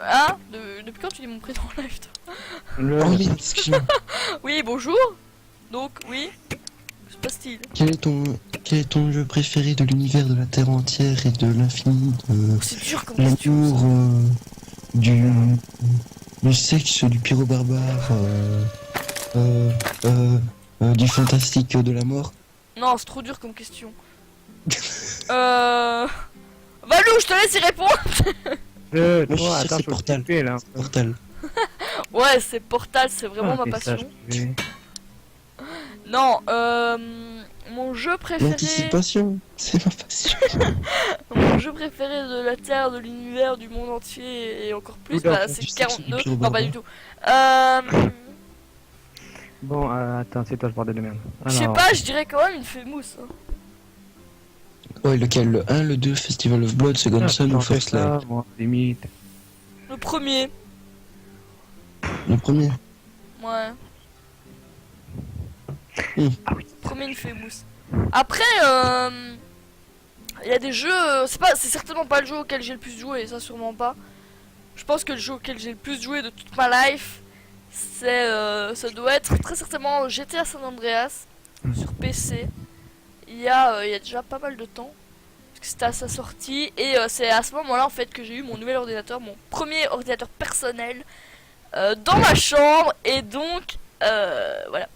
A: Hein depuis quand tu dis mon prénom en live toi?
B: Oh oui, excuse-moi.
A: Oui, bonjour. Donc, oui. Que se passe-t-il?
B: Quel est ton jeu préféré de l'univers de la Terre entière et de l'infini, de
A: C'est dur comme question.
B: l'amour,
A: ça.
B: du sexe, du pyro-barbare, du fantastique, de la mort?
A: Non, c'est trop dur comme question. Valou, je te laisse y répondre.
B: Moi, je
C: Toi,
B: suis sûr,
C: attends,
B: c'est
C: faut
B: Portal.
C: couper, là.
B: Portal.
A: Ouais, c'est Portal, c'est vraiment ma
C: Message
A: passion.
C: privé.
A: Non, mon jeu préféré.
B: L'anticipation, c'est ma passion.
A: Mon jeu préféré de la Terre, de l'univers, du monde entier et encore plus,
C: Oula,
A: bah,
B: du
A: c'est
B: sexe,
A: 42.
B: du
A: Non, pas
B: pyro-barbare.
A: du tout.
C: Bon, attends, c'est toi le bordel de merde.
A: Je sais
C: Alors,
A: pas, je dirais quand même une famous. Hein.
B: Ouais, lequel? Le 1, le 2, Festival of Blood, Second Son
C: j'en
B: ou
C: fais
B: First Light?
C: ça, moi, limite.
A: Le premier.
B: Le premier.
A: Ouais.
C: Ah oui.
A: Premier Infamous. Après, il y a des jeux. C'est certainement pas le jeu auquel j'ai le plus joué, ça sûrement pas. Je pense que le jeu auquel j'ai le plus joué de toute ma life, ça doit être très certainement GTA San Andreas sur PC. Il y a déjà pas mal de temps, parce que c'était à sa sortie, et c'est à ce moment-là en fait que j'ai eu mon nouvel ordinateur, mon premier ordinateur personnel dans ma chambre, et donc voilà.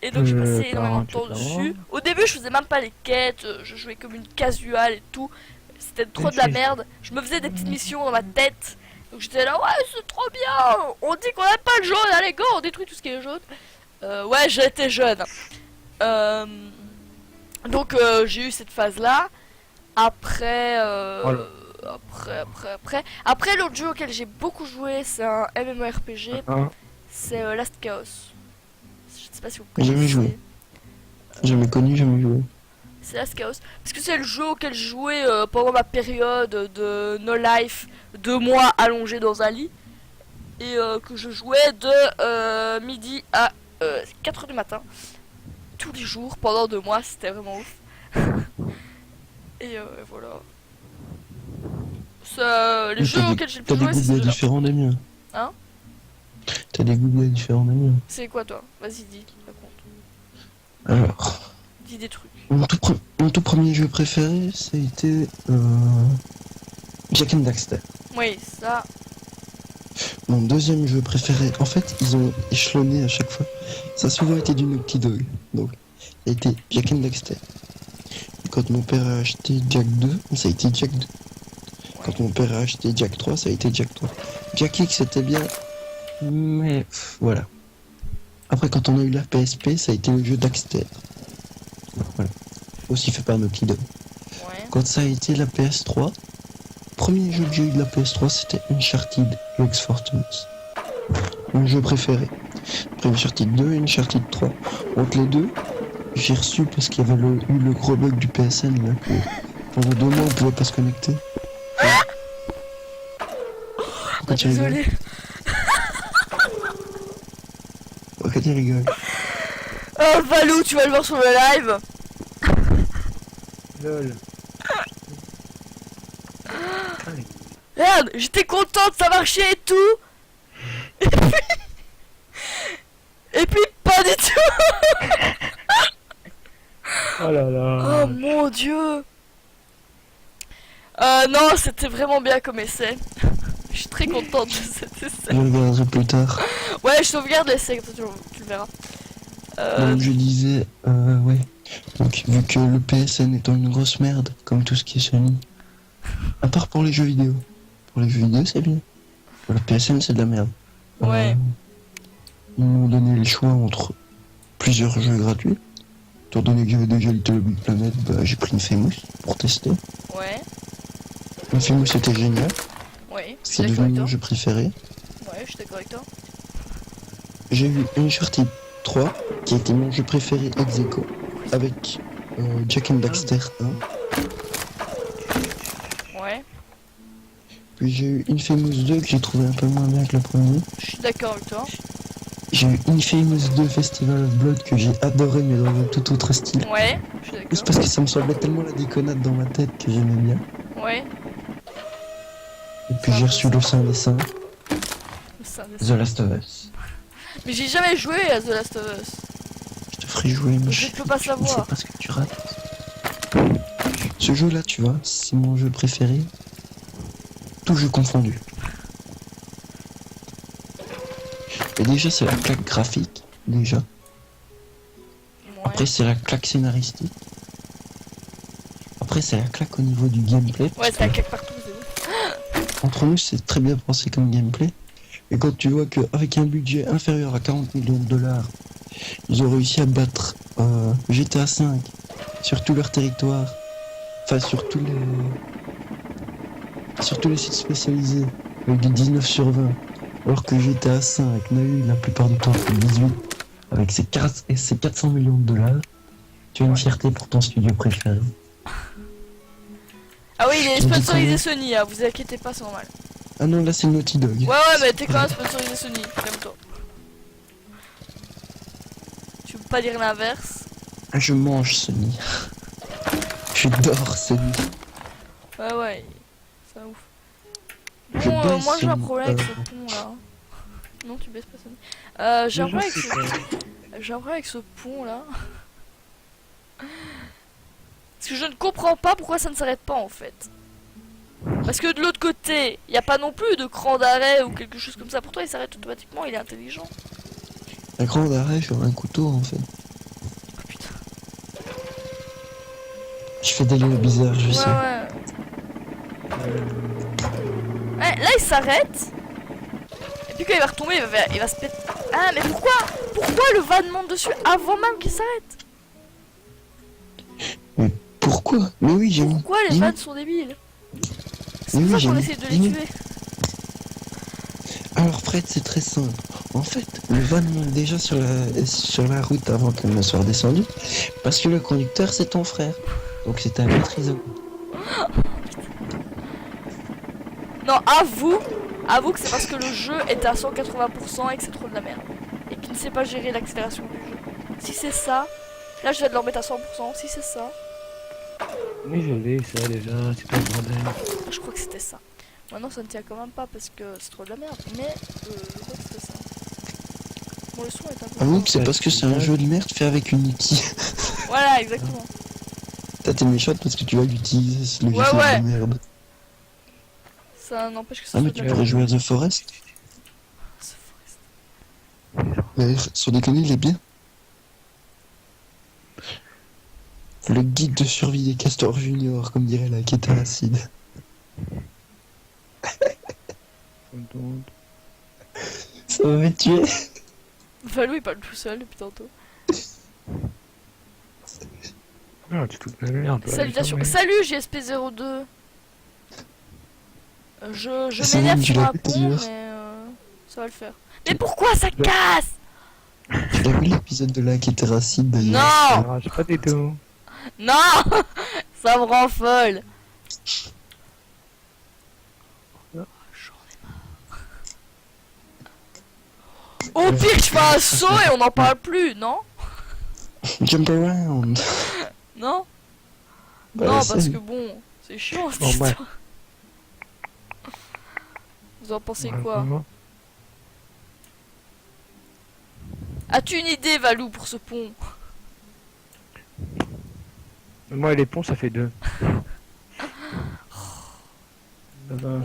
A: Et donc j'ai passé énormément de temps dessus. Au début je faisais même pas les quêtes, je jouais comme une casual et tout. C'était trop de la merde. Je me faisais des petites missions dans ma tête. Donc j'étais là, ouais c'est trop bien. On dit qu'on aime pas le jaune, allez go, on détruit tout ce qui est jaune. Ouais j'étais jeune. Donc j'ai eu cette phase là. Après, après l'autre jeu auquel j'ai beaucoup joué, c'est un MMORPG, c'est Last Chaos. Je sais pas si vous connaissez.
B: Jamais joué. Jamais connu, jamais joué.
A: C'est Last Chaos. Parce que c'est le jeu auquel je jouais pendant ma période de No Life, 2 mois allongé dans un lit. Et que je jouais de midi à 4h du matin. Tous les jours, pendant 2 mois, c'était vraiment ouf. Et voilà. Les jeux auxquels j'ai le
B: T'as
A: plus
B: des
A: joué, c'est
B: goûts bien
A: ceux-là.
B: différents des miens.
A: Hein?
B: T'as des goûts bien différents des miens.
A: C'est quoi toi? Vas-y, dis, raconte.
B: Alors,
A: Dis des trucs.
B: mon tout premier jeu préféré, ça a été Jak and Daxter.
A: Oui, ça.
B: Mon deuxième jeu préféré, en fait, ils ont échelonné à chaque fois. Ça a souvent été du Naughty Dog. Donc, ça a été Jak and Daxter. Quand mon père a acheté Jak 2, ça a été Jak 2. Quand mon père a acheté Jak 3, ça a été Jak 3. Jak X, c'était bien, mais voilà. Après, quand on a eu la PSP, ça a été le jeu Daxter. Voilà. Aussi fait par Naughty Dog.
A: Ouais.
B: Quand ça a été la PS3, premier jeu que j'ai eu de la PS3, c'était Uncharted Lost Fortunes. Mon jeu préféré. Après Uncharted 2 et Uncharted 3. Entre les deux, j'ai reçu parce qu'il y avait eu le gros bug du PSN là, que pendant 2 mois on pouvait pas se connecter. Pourquoi tu rigoles?
A: Désolé.
B: Pourquoi tu rigoles?
A: Oh Valou, tu vas le voir sur le live.
C: Lol.
A: regarde, j'étais contente, ça marchait et tout. Et puis pas du tout.
C: Oh là là.
A: Oh mon dieu. Non, c'était vraiment bien comme essai. Je suis très contente de cet essai.
B: Je regarderai plus tard.
A: Ouais, je sauvegarde l'essai, comme ça tu le verras.
B: Donc je disais, ouais. Donc vu que le PSN étant une grosse merde, comme tout ce qui est Sony, à part pour les jeux vidéo. Pour les jeux vidéo c'est bien. Pour le PSN c'est de la merde.
A: Ouais.
B: Ils m'ont donné le choix entre plusieurs jeux gratuits. Étant donné que j'avais déjà Little Big Planet, bah, j'ai pris une Famous pour tester.
A: Ouais,
B: Une Famous c'était génial,
A: ouais, je suis
B: c'est
A: d'accord
B: devenu
A: avec
B: mon
A: toi.
B: jeu préféré.
A: Ouais, je suis d'accord avec toi.
B: J'ai eu Uncharted 3, qui a été mon jeu préféré ex aequo, avec Jack and Daxter 1.
A: Ouais,
B: Puis j'ai eu Infamous 2 que j'ai trouvé un peu moins bien que le premier.
A: je suis d'accord avec toi.
B: J'ai eu Infamous 2 Festival of Blood que j'ai adoré mais dans un tout autre style.
A: Ouais, je suis
B: Juste
A: d'accord.
B: parce que ça me semblait tellement la déconnade dans ma tête que j'aimais bien.
A: Ouais,
B: Et puis j'ai reçu le sein des seins,
A: ça,
B: The Last of Us.
A: mais j'ai jamais joué à The Last of Us.
B: Je te ferai jouer, mais
A: Je peux pas
B: tu ne sais
A: savoir.
B: pas ce que tu rates. Ce jeu là, tu vois, c'est mon jeu préféré. Tout jeu confondu. Et déjà c'est la claque graphique, déjà.
A: Ouais,
B: Après c'est la claque scénaristique. Après c'est la claque au niveau du gameplay.
A: ouais,
B: parce
A: c'est la
B: que
A: claque partout, c'est ouf.
B: entre nous c'est très bien pensé comme gameplay. Et quand tu vois qu'avec un budget inférieur à 40 millions de dollars, ils ont réussi à battre GTA V sur tout leur territoire. Enfin sur tous les sites spécialisés. Avec des 19 sur 20. Alors que GTA V n'a eu la plupart du temps que 18. Avec ses 400 millions de dollars. Tu as une fierté pour ton studio préféré.
A: Ah oui, il est
B: Tu me dis
A: sponsorisé
B: combien
A: Sony, hein, vous inquiétez pas, c'est normal.
B: Ah non, là c'est Naughty Dog.
A: Ouais, mais t'es quand même sponsorisé Sony, calme-toi. Tu peux pas dire l'inverse.
B: Je mange Sony. J'adore Sony.
A: Ouais, c'est ouf.
B: Je
A: Bon,
B: baisse
A: moi j'ai un
B: Sony.
A: problème avec ce pont là. Non, tu baisses pas Sony. J'ai un problème avec j'ai un problème avec ce pont là. Parce que je ne comprends pas pourquoi ça ne s'arrête pas en fait. Parce que de l'autre côté, il n'y a pas non plus de cran d'arrêt ou quelque chose comme ça. Pourtant il s'arrête automatiquement, il est intelligent.
B: Un grand arrêt sur un couteau en fait.
A: Oh putain.
B: Je fais des lieux bizarres, je sais.
A: Ouais. Ouais, là il s'arrête. Et puis quand il va retomber, il va se péter. Ah mais pourquoi le van monte dessus avant même qu'il s'arrête?
B: Pourquoi? Mais oui, j'ai mis.
A: Pourquoi les
B: dis-moi.
A: vannes sont débiles? C'est
B: Mais
A: pour
B: oui,
A: ça qu'on
B: j'ai
A: essaie de les
B: dis-moi.
A: tuer.
B: Alors Fred, c'est très simple. En fait, le van monte déjà sur la route avant qu'elle ne soit redescendue. Parce que le conducteur, c'est ton frère. Donc c'est un autre iso.
A: Non, avoue que c'est parce que le jeu est à 180% et que c'est trop de la merde. Et qu'il ne sait pas gérer l'accélération du jeu. Si c'est ça, là je viens de le remettre à 100%. Si c'est ça,
C: Mais je l'ai ça déjà, c'est pas le bordel.
A: je crois que c'était ça. Maintenant ça ne tient quand même pas parce que c'est trop de la merde. Mais je crois que c'était ça. Bon, le son est un peu.
B: Avoue que c'est parce que c'est un jeu de merde fait avec une outil.
A: Voilà, exactement.
B: T'es méchante parce que tu vas l'utiliser, ce logiciel
A: Ouais.
B: de merde.
A: Ça n'empêche que ça
B: Ah
A: soit
B: mais
A: de
B: tu
A: la
B: pourrais
A: merde.
B: jouer à The Forest.
A: Ce forest.
B: Mais sans déconner, il est bien. Le guide de survie des castors juniors, comme dirait la Kéta Acide. Ça va me tuer.
A: Valou il parle tout seul depuis tantôt.
C: Ah, tu toute la merde. toi,
A: Salutations.
C: mais-
A: Salut JSP02. Je
B: Ça
A: m'énerve
B: va, tu
A: sur
B: l'as
A: un
B: fait
A: pont,
B: dire.
A: mais ça va le faire. Mais pourquoi ça casse?
B: Tu l'as vu l'épisode de la Kéta Acide d'ailleurs?
A: Non,
C: Ah, j'ai pas des tout.
A: non, ça me rend folle.
C: Non.
A: Au pire, je fais un saut et on n'en parle plus, non?
B: Jump around.
A: Non,
B: Bah,
A: non,
B: ça,
A: parce que bon, c'est chiant cette
C: Bon, bref.
A: histoire. Vous en pensez
C: Ouais,
A: quoi?
C: vraiment.
A: As-tu une idée, Valou, pour ce pont?
C: Moi, les ponts, ça fait 2. Ça va.
A: En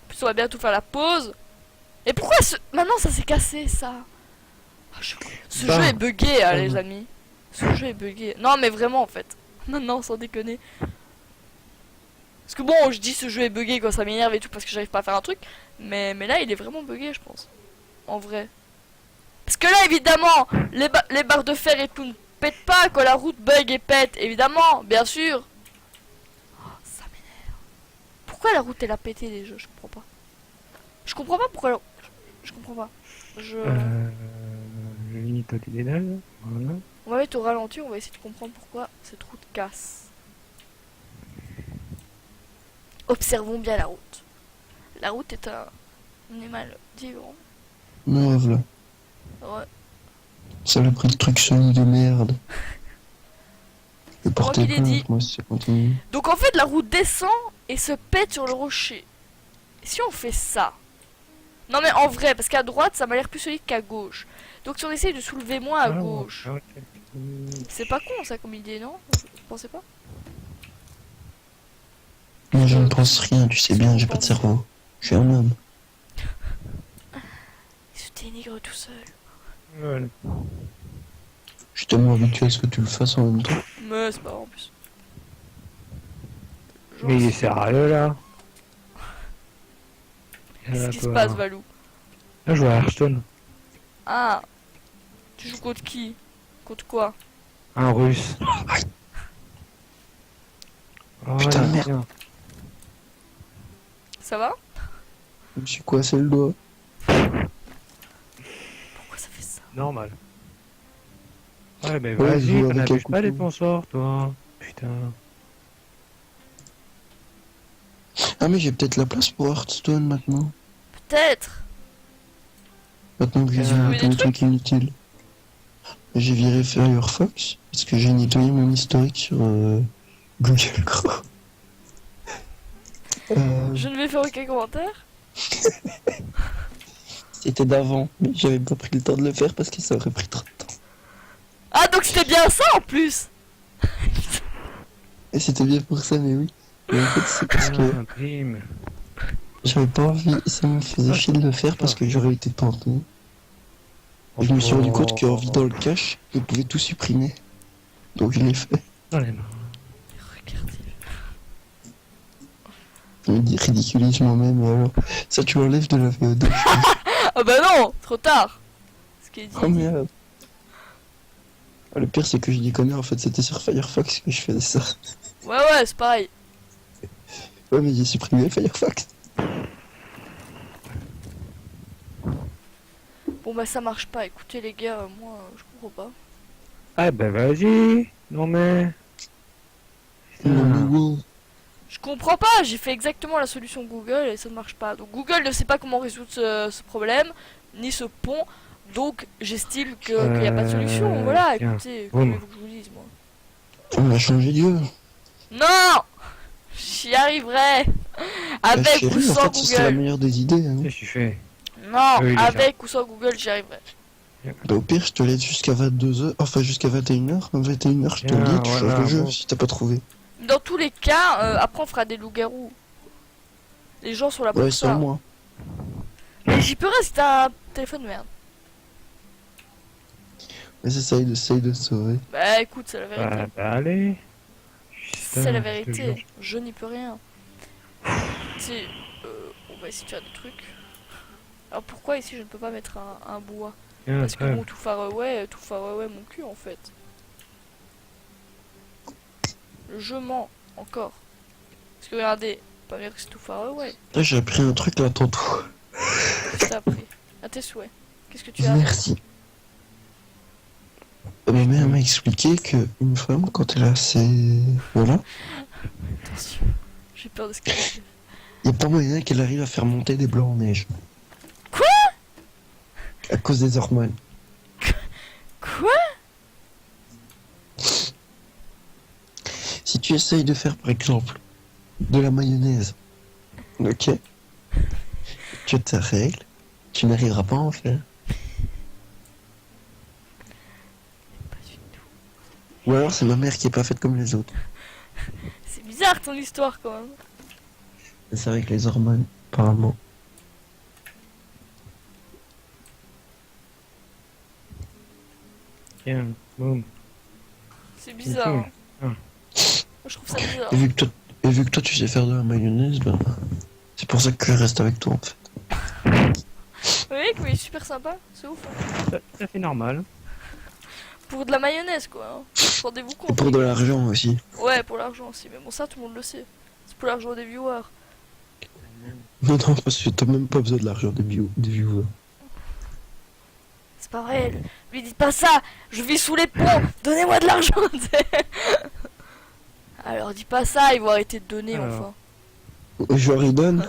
A: plus, on va bientôt faire la pause. Et pourquoi maintenant ça s'est cassé, ça? Ah, ce
C: Bah.
A: jeu est bugué, hein, les
C: Bah.
A: amis. Ce jeu est bugué. Non, mais vraiment, en fait. Non, non, sans déconner. Parce que bon, je dis ce jeu est bugué quand ça m'énerve et tout parce que j'arrive pas à faire un truc. Mais là, il est vraiment bugué, je pense. En vrai. Parce que là, évidemment, les barres de fer et tout ne pètent pas quand la route bug et pète. Évidemment, bien sûr. Oh, ça m'énerve. Pourquoi la route, elle a pété déjà? Je comprends pas. Je comprends pas pourquoi... Je comprends pas.
C: Je limite au dédale. Voilà.
A: On va mettre au ralenti, on va essayer de comprendre pourquoi cette route casse. Observons bien la route. La route est un animal vivant.
B: Merde, là.
A: Ouais.
B: Ça l'a pris le truc chelou de merde. Je vais porter
A: qu'il ait dit.
B: plainte, moi, si ça continue.
A: Donc en fait, la route descend et se pète sur le rocher. Et si on fait ça? Non mais en vrai, parce qu'à droite, ça m'a l'air plus solide qu'à gauche. Donc si on essaye de soulever moins à gauche,
C: Ah ouais.
A: c'est pas con ça comme idée, non? Vous pensez pas?
B: Moi, je ne pense rien, tu sais bien, j'ai pas de cerveau. Je suis un homme.
A: Il se dénigre tout seul.
C: Voilà.
B: Je suis tellement habitué à ce que tu le fasses en même temps.
A: Mais c'est pas vrai en plus. Genre,
C: Mais il est sérieux là.
A: qu'est-ce qui se passe, Valou?
C: Là, je joue à Hearthstone.
A: Ah, tu joues contre qui? Contre quoi?
C: Un russe. Oh,
B: Putain,
C: il est
B: merde.
C: bien.
A: Ça va?
B: Je me suis coincé le doigt.
A: Pourquoi ça fait ça?
C: Normal. Ouais, mais
B: Ouais, je
C: vas-y,
B: joue
C: t'en
B: avec un
C: abuses pas des
B: couteau.
C: sponsors, toi. Putain.
B: Ah, mais j'ai peut-être la place pour Hearthstone maintenant.
A: Peut-être.
B: Maintenant que j'ai
C: Ah.
B: vu tous les trucs inutiles. J'ai viré Firefox parce que j'ai nettoyé mon historique sur Google Chrome.
A: Je ne vais faire aucun commentaire.
B: C'était d'avant, mais j'avais pas pris le temps de le faire parce que ça aurait pris trop de temps.
A: Ah, donc c'était bien ça en plus.
B: Et c'était bien pour ça, mais oui. Mais en fait, c'est parce que
C: Ah, prime.
B: j'avais pas envie, ça me faisait chier de le faire parce que j'aurais été tenté. Et je me suis rendu compte qu'en vidant le cache, je pouvais tout supprimer. Donc je l'ai fait.
C: Dans les mains.
A: Regardez.
B: Je me dis ridiculise moi-même et alors. Ça, tu l'enlèves de la VOD.
A: Ah bah non, trop tard. Ce qui est dit.
B: Oh merde. Ah, le pire, c'est que je déconne, en fait, c'était sur Firefox que je faisais ça.
A: Ouais, ouais, c'est pareil.
B: Ouais, mais j'ai supprimé Firefox.
A: Bon bah ça marche pas. Écoutez les gars, moi je comprends pas.
C: Ah, bah vas-y. Non, mais. Putain.
B: Non, mais wow.
A: Je comprends pas. J'ai fait exactement la solution Google et ça ne marche pas. Donc Google ne sait pas comment résoudre ce problème ni ce pont. Donc j'estime qu'il n'y a pas de solution. Voilà.
C: tiens.
A: Écoutez,
C: Boum.
A: que je vous dise moi.
B: On a changé Dieu.
A: Non, j'y arriverai. Avec
B: Chérie,
A: ou
B: en
A: sans
B: fait, c'était la
A: Google.
B: meilleure des idées. Hein.
C: Qu'est-ce que tu fais?
A: Non,
C: Oui, il est
A: avec ou sans Google, j'y arriverai.
B: Bah, au pire, je te laisse jusqu'à 22h, enfin jusqu'à 21h. 21h, je te le
C: Bien,
B: dis, tu changes
C: voilà,
B: le jeu
C: bon.
B: si t'as pas trouvé.
A: Dans tous les cas, après on fera des loups-garous. Les gens sont là pour
B: Ouais,
A: ça.
B: sans moi.
A: Mais j'y peux rien si t'as un téléphone de merde.
B: Mais essaye de te sauver.
A: Bah écoute, c'est la vérité.
C: Bah, allez.
A: C'est la
C: Putain, je te jure.
A: vérité. Je n'y peux rien. Tu sais, on va essayer de faire des trucs. Alors pourquoi ici je ne peux pas mettre un bois?
C: Tiens,
A: Parce que
C: ouais.
A: mon tout faraway mon cul en fait. Je mens encore. Parce que regardez, pas bien que c'est tout faraway.
B: Là, j'ai appris un truc là tantôt.
A: Qu'est-ce que t'as appris? À tes souhaits. Qu'est-ce que tu as?
B: Merci. Ma mère m'a expliqué que une femme, quand elle a ses... Voilà,
A: Attention, j'ai peur de ce qu'elle va dire.
B: y a pas moyen qu'elle arrive à faire monter des blancs en neige.
A: Quoi?
B: À cause des hormones.
A: Quoi?
B: Si tu essayes de faire, par exemple, de la mayonnaise, ok? Tu as ta règle, tu n'arriveras pas à en faire.
A: Pas du tout.
B: Ou alors c'est ma mère qui est pas faite comme les autres.
A: C'est bizarre ton histoire quand même.
B: C'est avec les hormones, apparemment.
C: Tiens, boum.
A: C'est bizarre. Hein.
C: Ah.
A: Moi, je trouve ça bizarre.
B: Et vu que toi tu sais faire de la mayonnaise, ben, c'est pour ça que je reste avec toi en fait.
A: Le mec, mais il est super sympa, c'est ouf. Hein.
C: Ça fait normal.
A: Pour de la mayonnaise quoi. Hein. Rendez-vous
B: Et
A: compte.
B: pour de l'argent aussi.
A: Ouais, pour l'argent aussi. Mais bon, ça tout le monde le sait. C'est pour l'argent des viewers.
B: Non, non, parce que t'as même pas besoin de l'argent des viewers.
A: C'est pas vrai. Lui dites pas ça. Je vis sous les ponts. Donnez-moi de l'argent. t'sais. Alors dis pas ça. Ils vont arrêter de donner
C: Alors.
A: enfin.
B: Je leur y donne.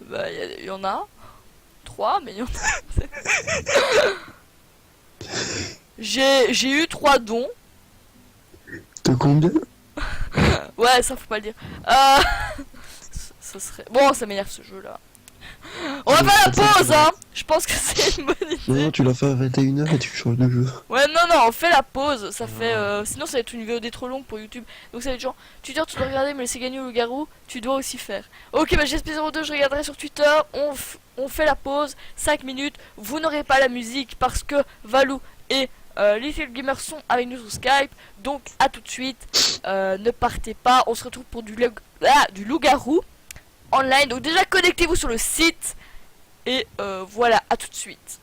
A: Bah y en a 3 mais y en a. J'ai eu 3 dons.
B: De combien?
A: Ouais, ça faut pas le dire. Ça serait... Bon, ça m'énerve ce jeu là. On va faire la pause hein. Je pense que c'est une bonne idée.
B: Non, tu l'as fait à 21h et tu changes de jeu.
A: Ouais, non, on fait la pause. Ça fait. Sinon, ça va être une VOD trop longue pour YouTube. Donc, ça va être genre, Twitter, tu dois regarder, mais laisser gagner le loup-garou, tu dois aussi faire. Ok, bah, GSP02, je regarderai sur Twitter. On fait la pause, 5 minutes. Vous n'aurez pas la musique parce que Valou et Little Gamer sont avec nous sur Skype. Donc, à tout de suite. Ne partez pas. On se retrouve pour du loup-garou online. Donc, déjà, connectez-vous sur le site. Et voilà, à tout de suite.